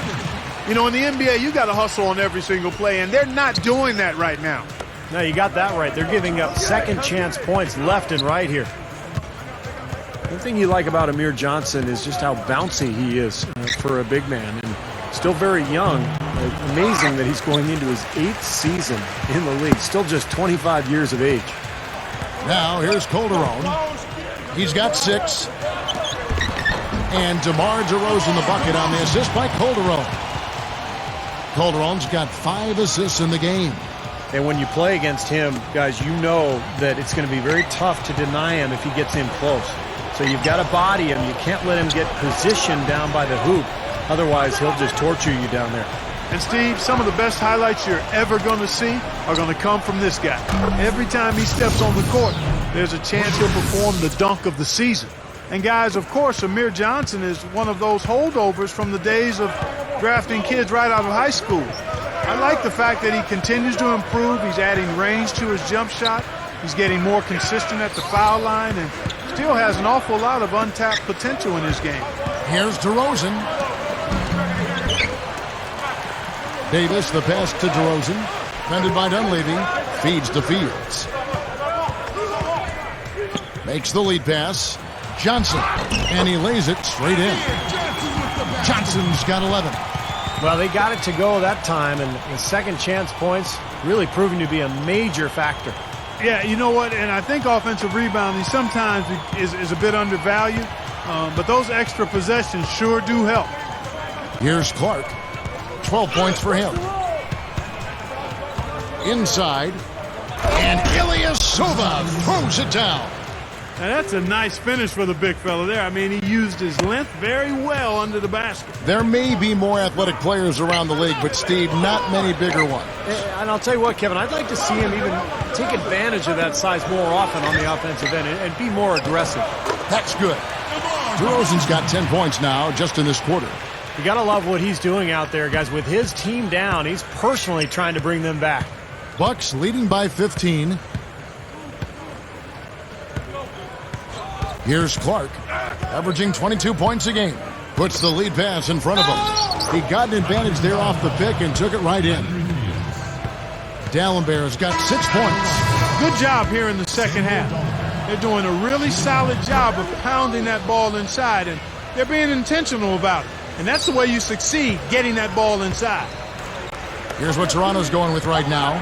You know, in the NBA, you got to hustle on every single play, and they're not doing that right now. No, you got that right. They're giving up second chance points left and right here. One thing you like about Amir Johnson is just how bouncy he is for a big man, and still very young. Amazing that he's going into his 8th season in the league, still just 25 years of age. Now here's Calderon. He's got 6. And DeMar DeRozan the bucket on the assist by Calderon. Calderon's got 5 assists in the game. And when you play against him, guys, you know that it's going to be very tough to deny him if he gets in close. So you've got to body him. You can't let him get positioned down by the hoop. Otherwise, he'll just torture you down there. And Steve, some of the best highlights you're ever going to see are going to come from this guy. Every time he steps on the court, there's a chance he'll perform the dunk of the season. And guys, of course, Amir Johnson is one of those holdovers from the days of drafting kids right out of high school. I like the fact that he continues to improve. He's adding range to his jump shot. He's getting more consistent at the foul line and still has an awful lot of untapped potential in his game. Here's DeRozan. Davis, the pass to DeRozan. Defended by Dunleavy. Feeds to Fields. Makes the lead pass. Johnson. And he lays it straight in. Johnson's got 11. Well, they got it to go that time, and the second chance points really proving to be a major factor. Yeah, you know what? And I think offensive rebounding sometimes is a bit undervalued, but those extra possessions sure do help. Here's Clark. 12 points for him. Inside. And Ilyasova throws it down. And that's a nice finish for the big fella there. I mean, he used his length very well under the basket. There may be more athletic players around the league, but, Steve, not many bigger ones. And I'll tell you what, Kevin, I'd like to see him even take advantage of that size more often on the offensive end and be more aggressive. That's good. DeRozan's got 10 points now just in this quarter. You got to love what he's doing out there, guys. With his team down, he's personally trying to bring them back. Bucks leading by 15. Here's Clark, averaging 22 points a game. Puts the lead pass in front of him. He got an advantage there off the pick and took it right in. Dalembert's got 6 points. Good job here in the second half. They're doing a really solid job of pounding that ball inside, and they're being intentional about it. And that's the way you succeed, getting that ball inside. Here's what Toronto's going with right now.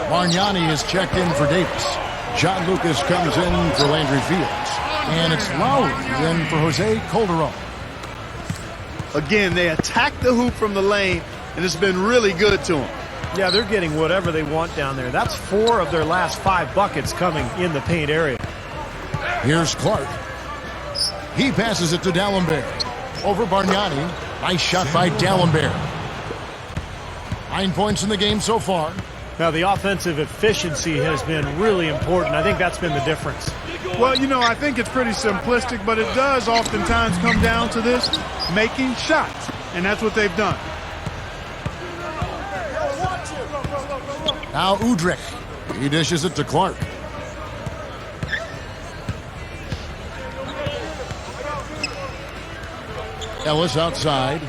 Bargnani is checked in for Davis. John Lucas comes in for Landry Fields. And it's Lowry in for Jose Calderon. Again, they attack the hoop from the lane, and it's been really good to them. Yeah, they're getting whatever they want down there. That's 4 of their last 5 buckets coming in the paint area. Here's Clark. He passes it to Dalembert. Over Bargnani. Nice shot by Dalembert. 9 points in the game so far. Now, the offensive efficiency has been really important. I think that's been the difference. Well, you know, I think it's pretty simplistic, but it does oftentimes come down to this, making shots. And that's what they've done. Now Udrich. He dishes it to Clark. Ellis outside.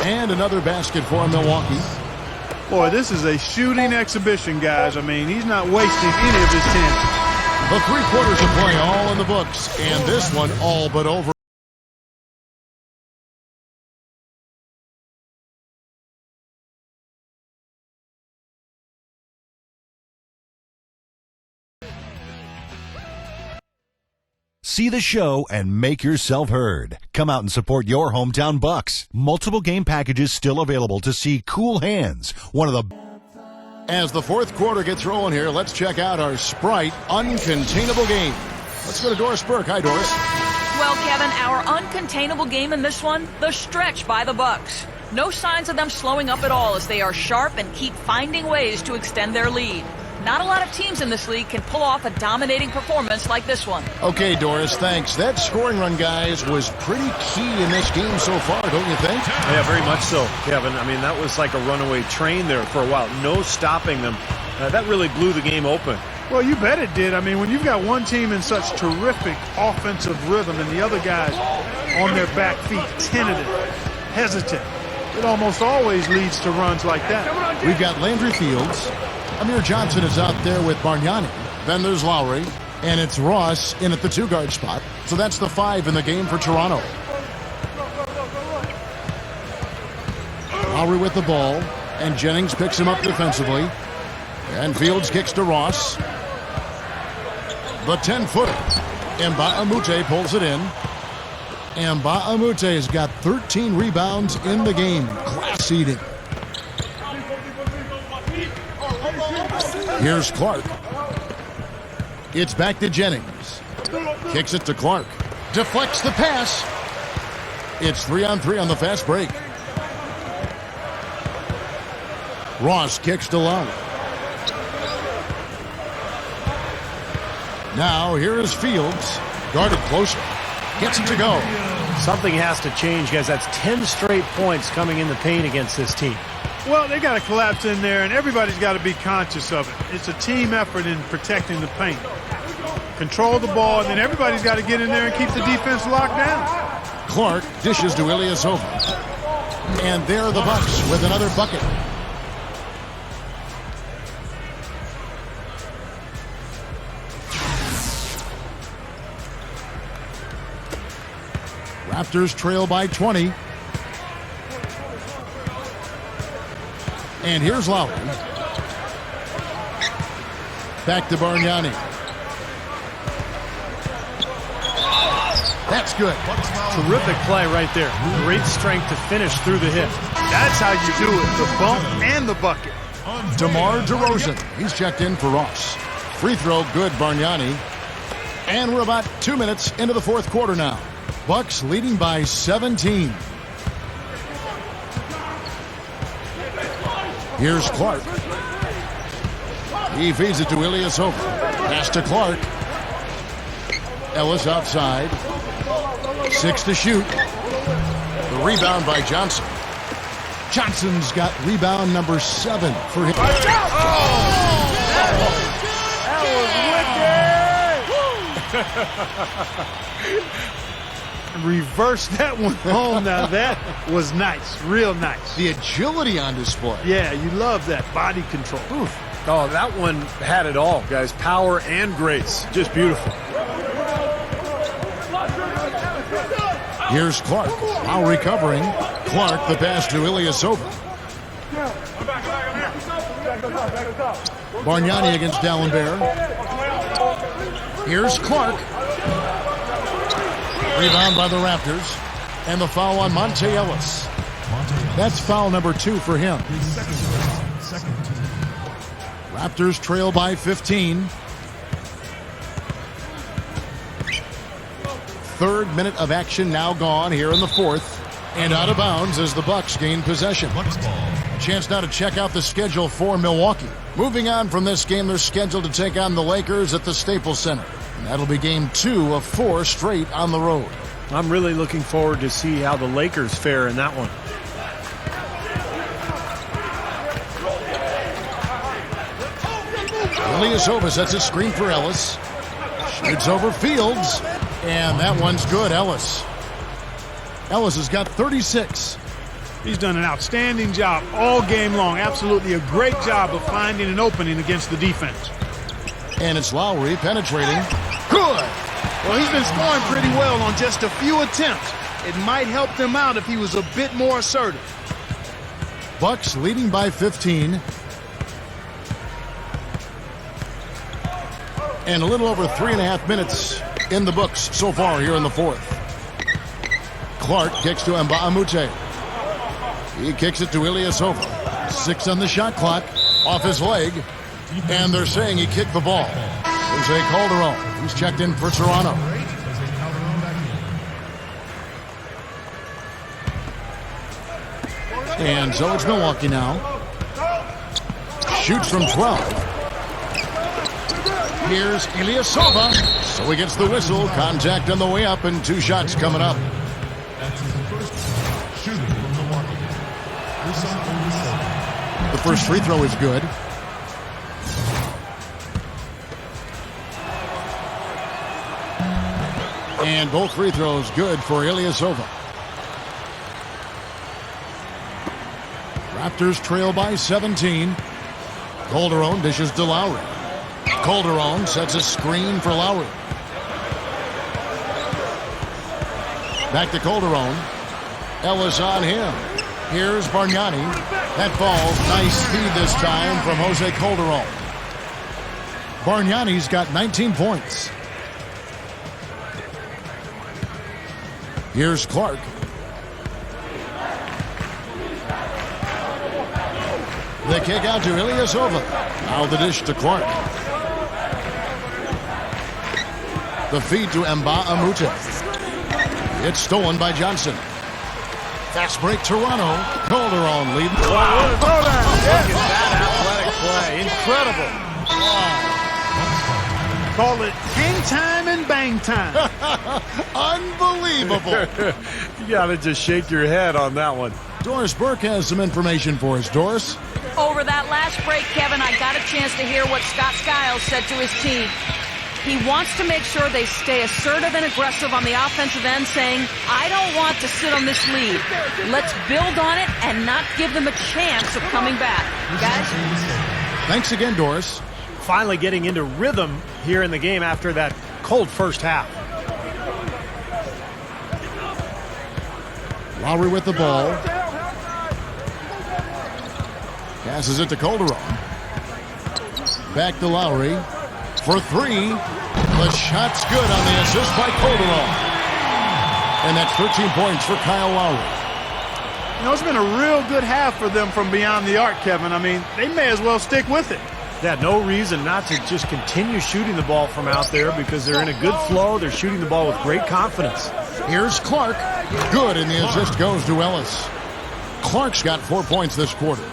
And another basket for Milwaukee. Boy, this is a shooting exhibition, guys. I mean, he's not wasting any of his chances. The 3 quarters of play all in the books, and this one all but over. See the show and make yourself heard. Come out and support your hometown Bucks. Multiple game packages still available to see Cool Hands, one of the... As the 4th quarter gets rolling here, let's check out our Sprite Uncontainable game. Let's go to Doris Burke. Hi, Doris. Well, Kevin, our uncontainable game in this one, the stretch by the Bucks. No signs of them slowing up at all as they are sharp and keep finding ways to extend their lead. Not a lot of teams in this league can pull off a dominating performance like this one. Okay, Doris, thanks. That scoring run, guys, was pretty key in this game so far, don't you think? Yeah, very much so, Kevin. I mean, that was like a runaway train there for a while. No stopping them. That really blew the game open. Well, you bet it did. I mean, when you've got one team in such terrific offensive rhythm and the other guys on their back feet, tentative, hesitant, it almost always leads to runs like that. We've got Landry Fields. Amir Johnson is out there with Bargnani. Then there's Lowry. And it's Ross in at the 2-guard spot. So that's the 5 in the game for Toronto. Lowry with the ball. And Jennings picks him up defensively. And Fields kicks to Ross. The 10-footer. Nba2K13 pulls it in. Nba2K13 has got 13 rebounds in the game. Class eating. Here's Clark. It's back to Jennings. Kicks it to Clark. Deflects the pass. It's 3-on-3 on the fast break. Ross kicks to Lowry. Now here is Fields. Guarded closer. Gets it to go. Something has to change, guys. That's 10 straight points coming in the paint against this team. Well, they got to collapse in there, and everybody's got to be conscious of it. It's a team effort in protecting the paint. Control the ball, and then everybody's got to get in there and keep the defense locked down. Clark dishes to Ilyasova. And there are the Bucks with another bucket. Raptors trail by 20. And here's Lowry. Back to Bargnani. That's good. Terrific play right there. Great strength to finish through the hit. That's how you do it, the bump and the bucket. DeMar DeRozan. He's checked in for Ross. Free throw, good, Bargnani. And we're about 2 minutes into the 4th quarter now. Bucks leading by 17. Here's Clark. He feeds it to Ilyasova. Pass to Clark. Ellis outside. 6 to shoot. The rebound by Johnson. Johnson's got rebound number 7 for him. Reverse that one home. Now that was nice, real nice. The agility on display. Yeah, you love that body control. Oof. Oh, that one had it all, guys. Power and grace. Just beautiful. Here's Clark. Now recovering. Clark, the pass to Ilyasova. Bargnani against D'Alembert. Here's Clark. Rebound by the Raptors. And the foul on Monte Ellis. That's foul number 2 for him. Raptors trail by 15. 3rd minute of action now gone here in the 4th. And out of bounds as the Bucks gain possession. Chance now to check out the schedule for Milwaukee. Moving on from this game, they're scheduled to take on the Lakers at the Staples Center. And that'll be game 2 of 4 straight on the road. I'm really looking forward to see how the Lakers fare in that one. Ilyasova sets a screen for Ellis. Shoots over Fields. And that one's good, Ellis. Ellis has got 36. He's done an outstanding job all game long. Absolutely a great job of finding an opening against the defense. And it's Lowry penetrating. Good. Well, he's been scoring pretty well on just a few attempts. It might help them out if he was a bit more assertive. Bucks leading by 15. And a little over 3.5 minutes in the books so far here in the fourth. Clark kicks to Nba2K13. He kicks it to Ilyasova. 6 on the shot clock. Off his leg. And they're saying he kicked the ball. Jose Calderon, who's checked in for Toronto. And so it's Milwaukee now. Shoots from 12. Here's Ilyasova. So he gets the whistle. Contact on the way up and 2 shots coming up. The first free throw is good. And both free throws good for Ilyasova. Raptors trail by 17. Calderon dishes to Lowry. Calderon sets a screen for Lowry. Back to Calderon. Ellis on him. Here's Bargnani. That falls. Nice speed this time from Jose Calderon. Bargnani's got 19 points. Here's Clark. The kick out to Ilyasova. Now the dish to Clark. The feed to Nba2K13. It's stolen by Johnson. Fast break, Toronto. Calderon leading. Look at that athletic play. Incredible. Call it hang time and bang time. Unbelievable. You got to just shake your head on that one. Doris Burke has some information for us. Doris? Over that last break, Kevin, I got a chance to hear what Scott Skiles said to his team. He wants to make sure they stay assertive and aggressive on the offensive end, saying, I don't want to sit on this lead. Let's build on it and not give them a chance of coming back. Guys? Thanks again, Doris. Finally getting into rhythm here in the game after that cold first half. Lowry with the ball. Passes it to Calderon. Back to Lowry. For 3. The shot's good on the assist by Calderon. And that's 13 points for Kyle Lowry. You know, it's been a real good half for them from beyond the arc, Kevin. I mean, they may as well stick with it. Yeah, no reason not to just continue shooting the ball from out there because they're in a good flow. They're shooting the ball with great confidence. Here's Clark. Good, and the assist goes to Ellis. Clark's got 4 points this quarter.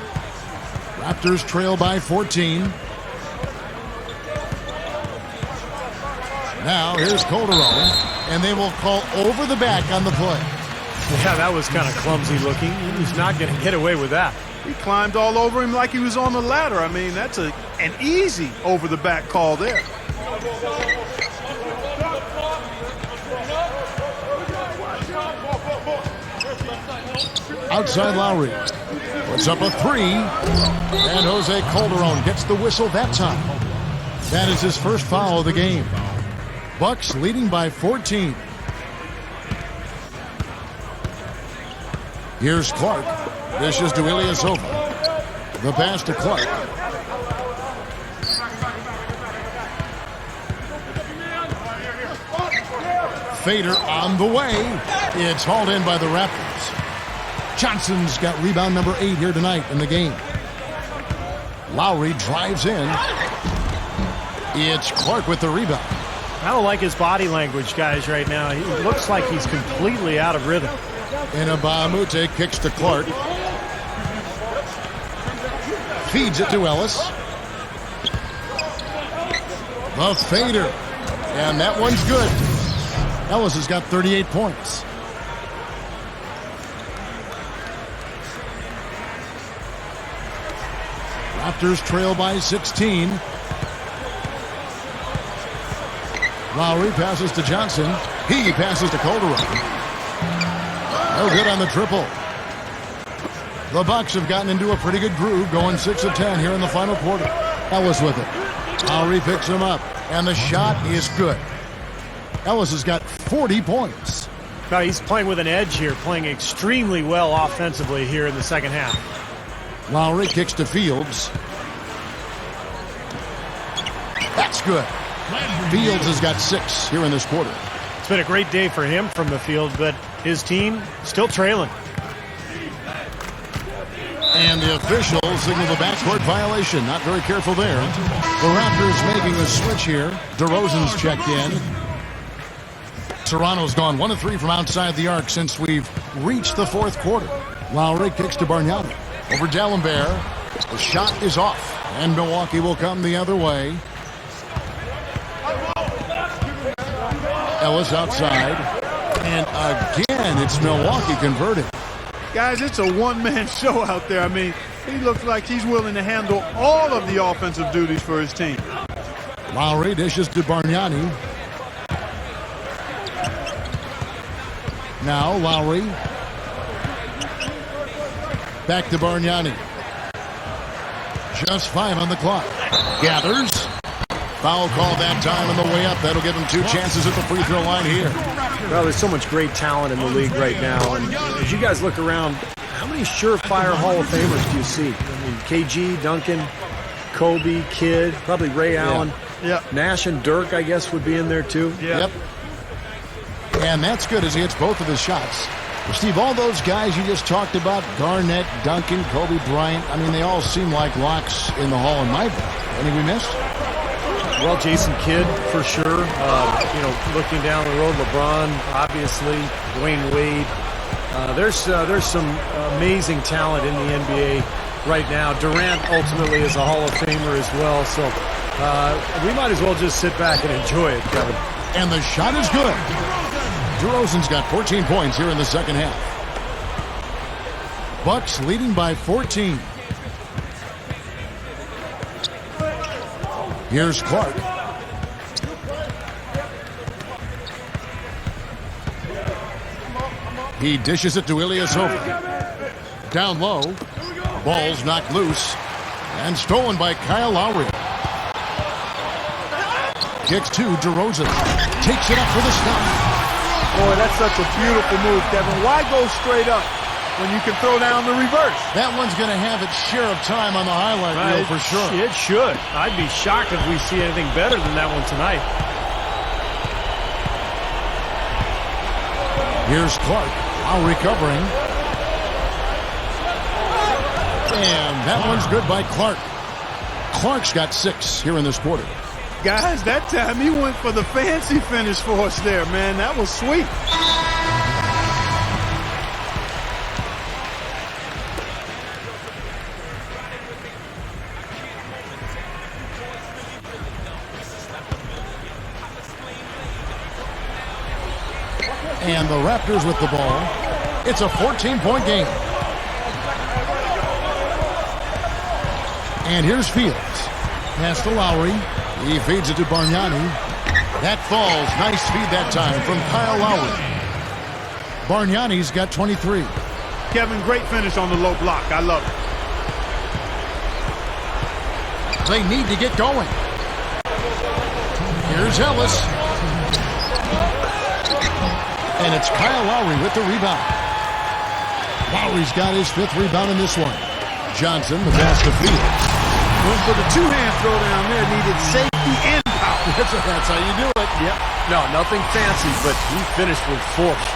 Raptors trail by 14. Now here's Calderon, and they will call over the back on the play. Yeah, that was kind of clumsy looking. He's not going to get away with that. He climbed all over him like he was on the ladder. I mean, that's an easy over-the-back call there. Outside Lowry. Puts up a 3. And Jose Calderon gets the whistle that time. That is his first foul of the game. Bucks leading by 14. Here's Clark. Dishes to Ilyasova. The pass to Clark. Fader on the way. It's hauled in by the Raptors. Johnson's got rebound number 8 here tonight in the game. Lowry drives in. It's Clark with the rebound. I don't like his body language, guys, right now. He looks like he's completely out of rhythm. And Nba2K13 kicks to Clark. Feeds it to Ellis. The fader. And that one's good. Ellis has got 38 points. Raptors trail by 16. Lowry passes to Johnson. He passes to Calderon. No good on the triple. The Bucks have gotten into a pretty good groove, going 6 of 10 here in the final quarter. Ellis with it. Lowry picks him up, and the shot is good. Ellis has got 40 points. Now he's playing with an edge here, playing extremely well offensively here in the second half. Lowry kicks to Fields. That's good. Fields has got 6 here in this quarter. It's been a great day for him from the field, but his team still trailing. And the officials signal the backcourt violation. Not very careful there. The Raptors making a switch here. DeRozan's checked in. Toronto's gone 1 of 3 from outside the arc since we've reached the fourth quarter. Lowry kicks to Bargnani. Over D'Alembert. The shot is off. And Milwaukee will come the other way. Ellis outside. And again, it's Milwaukee converted. Guys, it's a one-man show out there. I mean, he looks like he's willing to handle all of the offensive duties for his team. Lowry dishes to Bargnani. Now Lowry. Back to Bargnani. Just 5 on the clock. Gathers. Foul call that time on the way up. That'll give him 2 chances at the free throw line here. Well, there's so much great talent in the league right now. And as you guys look around, how many surefire Hall of Famers do you see? I mean, KG, Duncan, Kobe, Kidd, probably Ray Allen. Yep. Nash and Dirk, I guess, would be in there too. Yep. And that's good as he hits both of his shots. Well, Steve, all those guys you just talked about, Garnett, Duncan, Kobe Bryant, I mean, they all seem like locks in the Hall in my book. Any we missed? Well, Jason Kidd, for sure. Looking down the road, LeBron, obviously, Dwayne Wade. There's some amazing talent in the NBA right now. Durant ultimately is a Hall of Famer as well. So we might as well just sit back and enjoy it, Kevin. And the shot is good. DeRozan's got 14 points here in the second half. Bucks leading by 14. Here's Clark. He dishes it to Ilyasova. Down low. Ball's knocked loose. And stolen by Kyle Lowry. Kicks to DeRozan. Takes it up for the stop. Boy, that's such a beautiful move, Kevin. Why go straight up when you can throw down the reverse? That one's going to have its share of time on the highlight reel for sure. It should. I'd be shocked if we see anything better than that one tonight. Here's Clark, now recovering. And that one's good by Clark. Clark's got 6 here in this quarter. Guys, that time he went for the fancy finish for us there, man. That was sweet. And the Raptors with the ball. It's a 14-point game. And here's Fields. Pass to Lowry. He feeds it to Bargnani. That falls. Nice feed that time from Kyle Lowry. Bargnani's got 23. Kevin, great finish on the low block. I love it. They need to get going. Here's Ellis. And it's Kyle Lowry with the rebound. Lowry's got his 5th rebound in this one. Johnson, the pass to Fields. Went for the 2-hand throw down there. Needed safety and power. That's how you do it. Yep. No, nothing fancy, but he finished with force.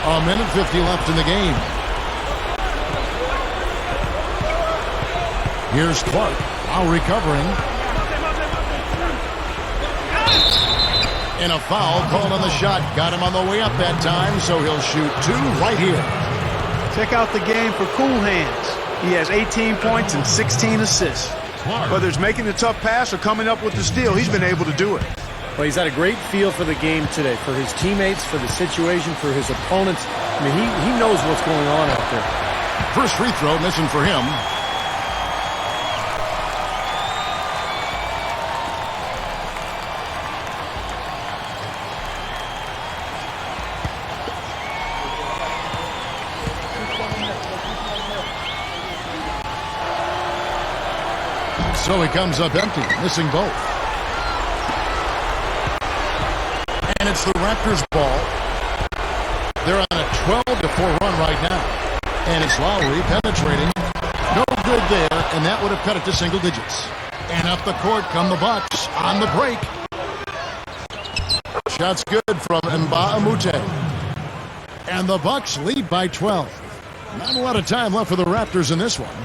A minute 50 left in the game. Here's Clark, now recovering. And a foul called on the shot. Got him on the way up that time, so he'll shoot 2 right here. Check out the game for Cool Hands. He has 18 points and 16 assists. Whether it's making the tough pass or coming up with the steal, he's been able to do it. Well, he's had a great feel for the game today, for his teammates, for the situation, for his opponents. I mean, he knows what's going on out there. First free throw missing for him. So he comes up empty, missing both. And it's the Raptors' ball. They're on a 12-4 run right now. And it's Lowry penetrating. No good there, and that would have cut it to single digits. And up the court come the Bucks on the break. Shot's good from Nba2K13. And the Bucks lead by 12. Not a lot of time left for the Raptors in this one.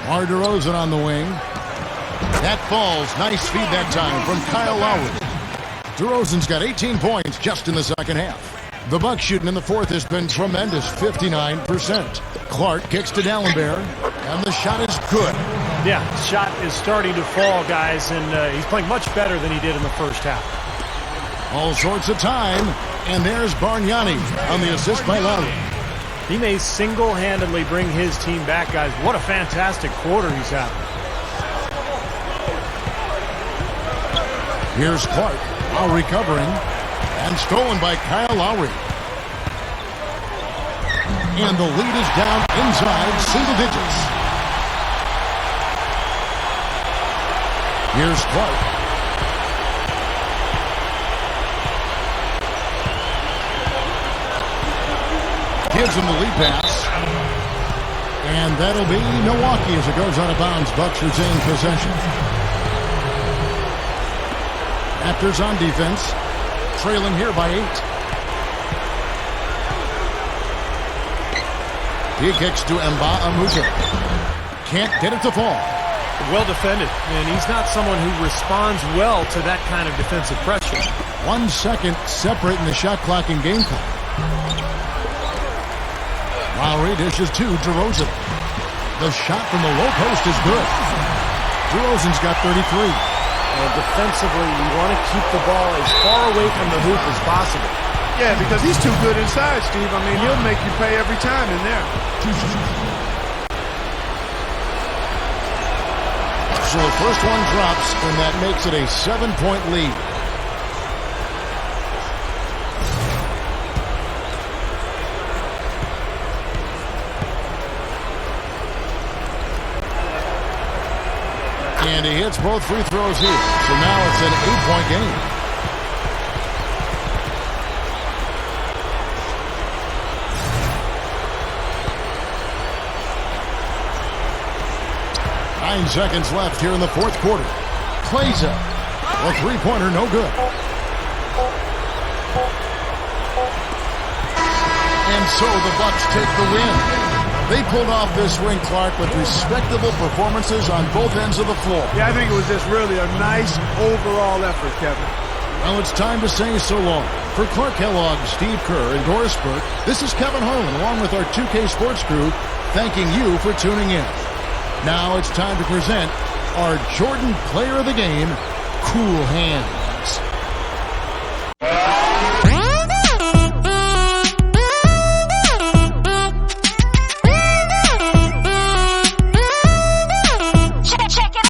DeRozan on the wing. That falls. Nice feed that time from Kyle Lowry. DeRozan's got 18 points just in the second half. The Bucks shooting in the fourth has been tremendous, 59%. Clark kicks to Dallenberg, and the shot is good. Yeah, the shot is starting to fall, guys, and he's playing much better than he did in the first half. All sorts of time, and there's Bargnani on the assist by Lowry. He may single-handedly bring his team back, guys. What a fantastic quarter he's having. Here's Clark, now recovering, and stolen by Kyle Lowry. And the lead is down inside single digits. Here's Clark. Gives him the lead pass. And that'll be Milwaukee as it goes out of bounds. Bucks retain possession. Raptors on defense. Trailing here by 8. He kicks to Nba2K13. Can't get it to fall. Well defended, and he's not someone who responds well to that kind of defensive pressure. 1 second separating the shot clock and game clock. Lowry dishes to DeRozan. The shot from the low post is good. DeRozan's got 33. And defensively, you want to keep the ball as far away from the hoop as possible. Yeah, because he's too good inside, Steve. I mean, he'll make you pay every time in there. So the first one drops, and that makes it a 7-point lead. And he hits both free throws here. So now it's an 8-point game. Nine seconds left here in the fourth quarter. Plays it. A three-pointer, no good. And so the Bucks take the win. They pulled off this win, Clark, with respectable performances on both ends of the floor. Yeah, I think it was just really a nice overall effort, Kevin. Well, it's time to say so long. For Clark Kellogg, Steve Kerr, and Doris Burke, this is Kevin Harlan, along with our 2K Sports crew, thanking you for tuning in. Now it's time to present our Jordan Player of the Game, Cool Hands.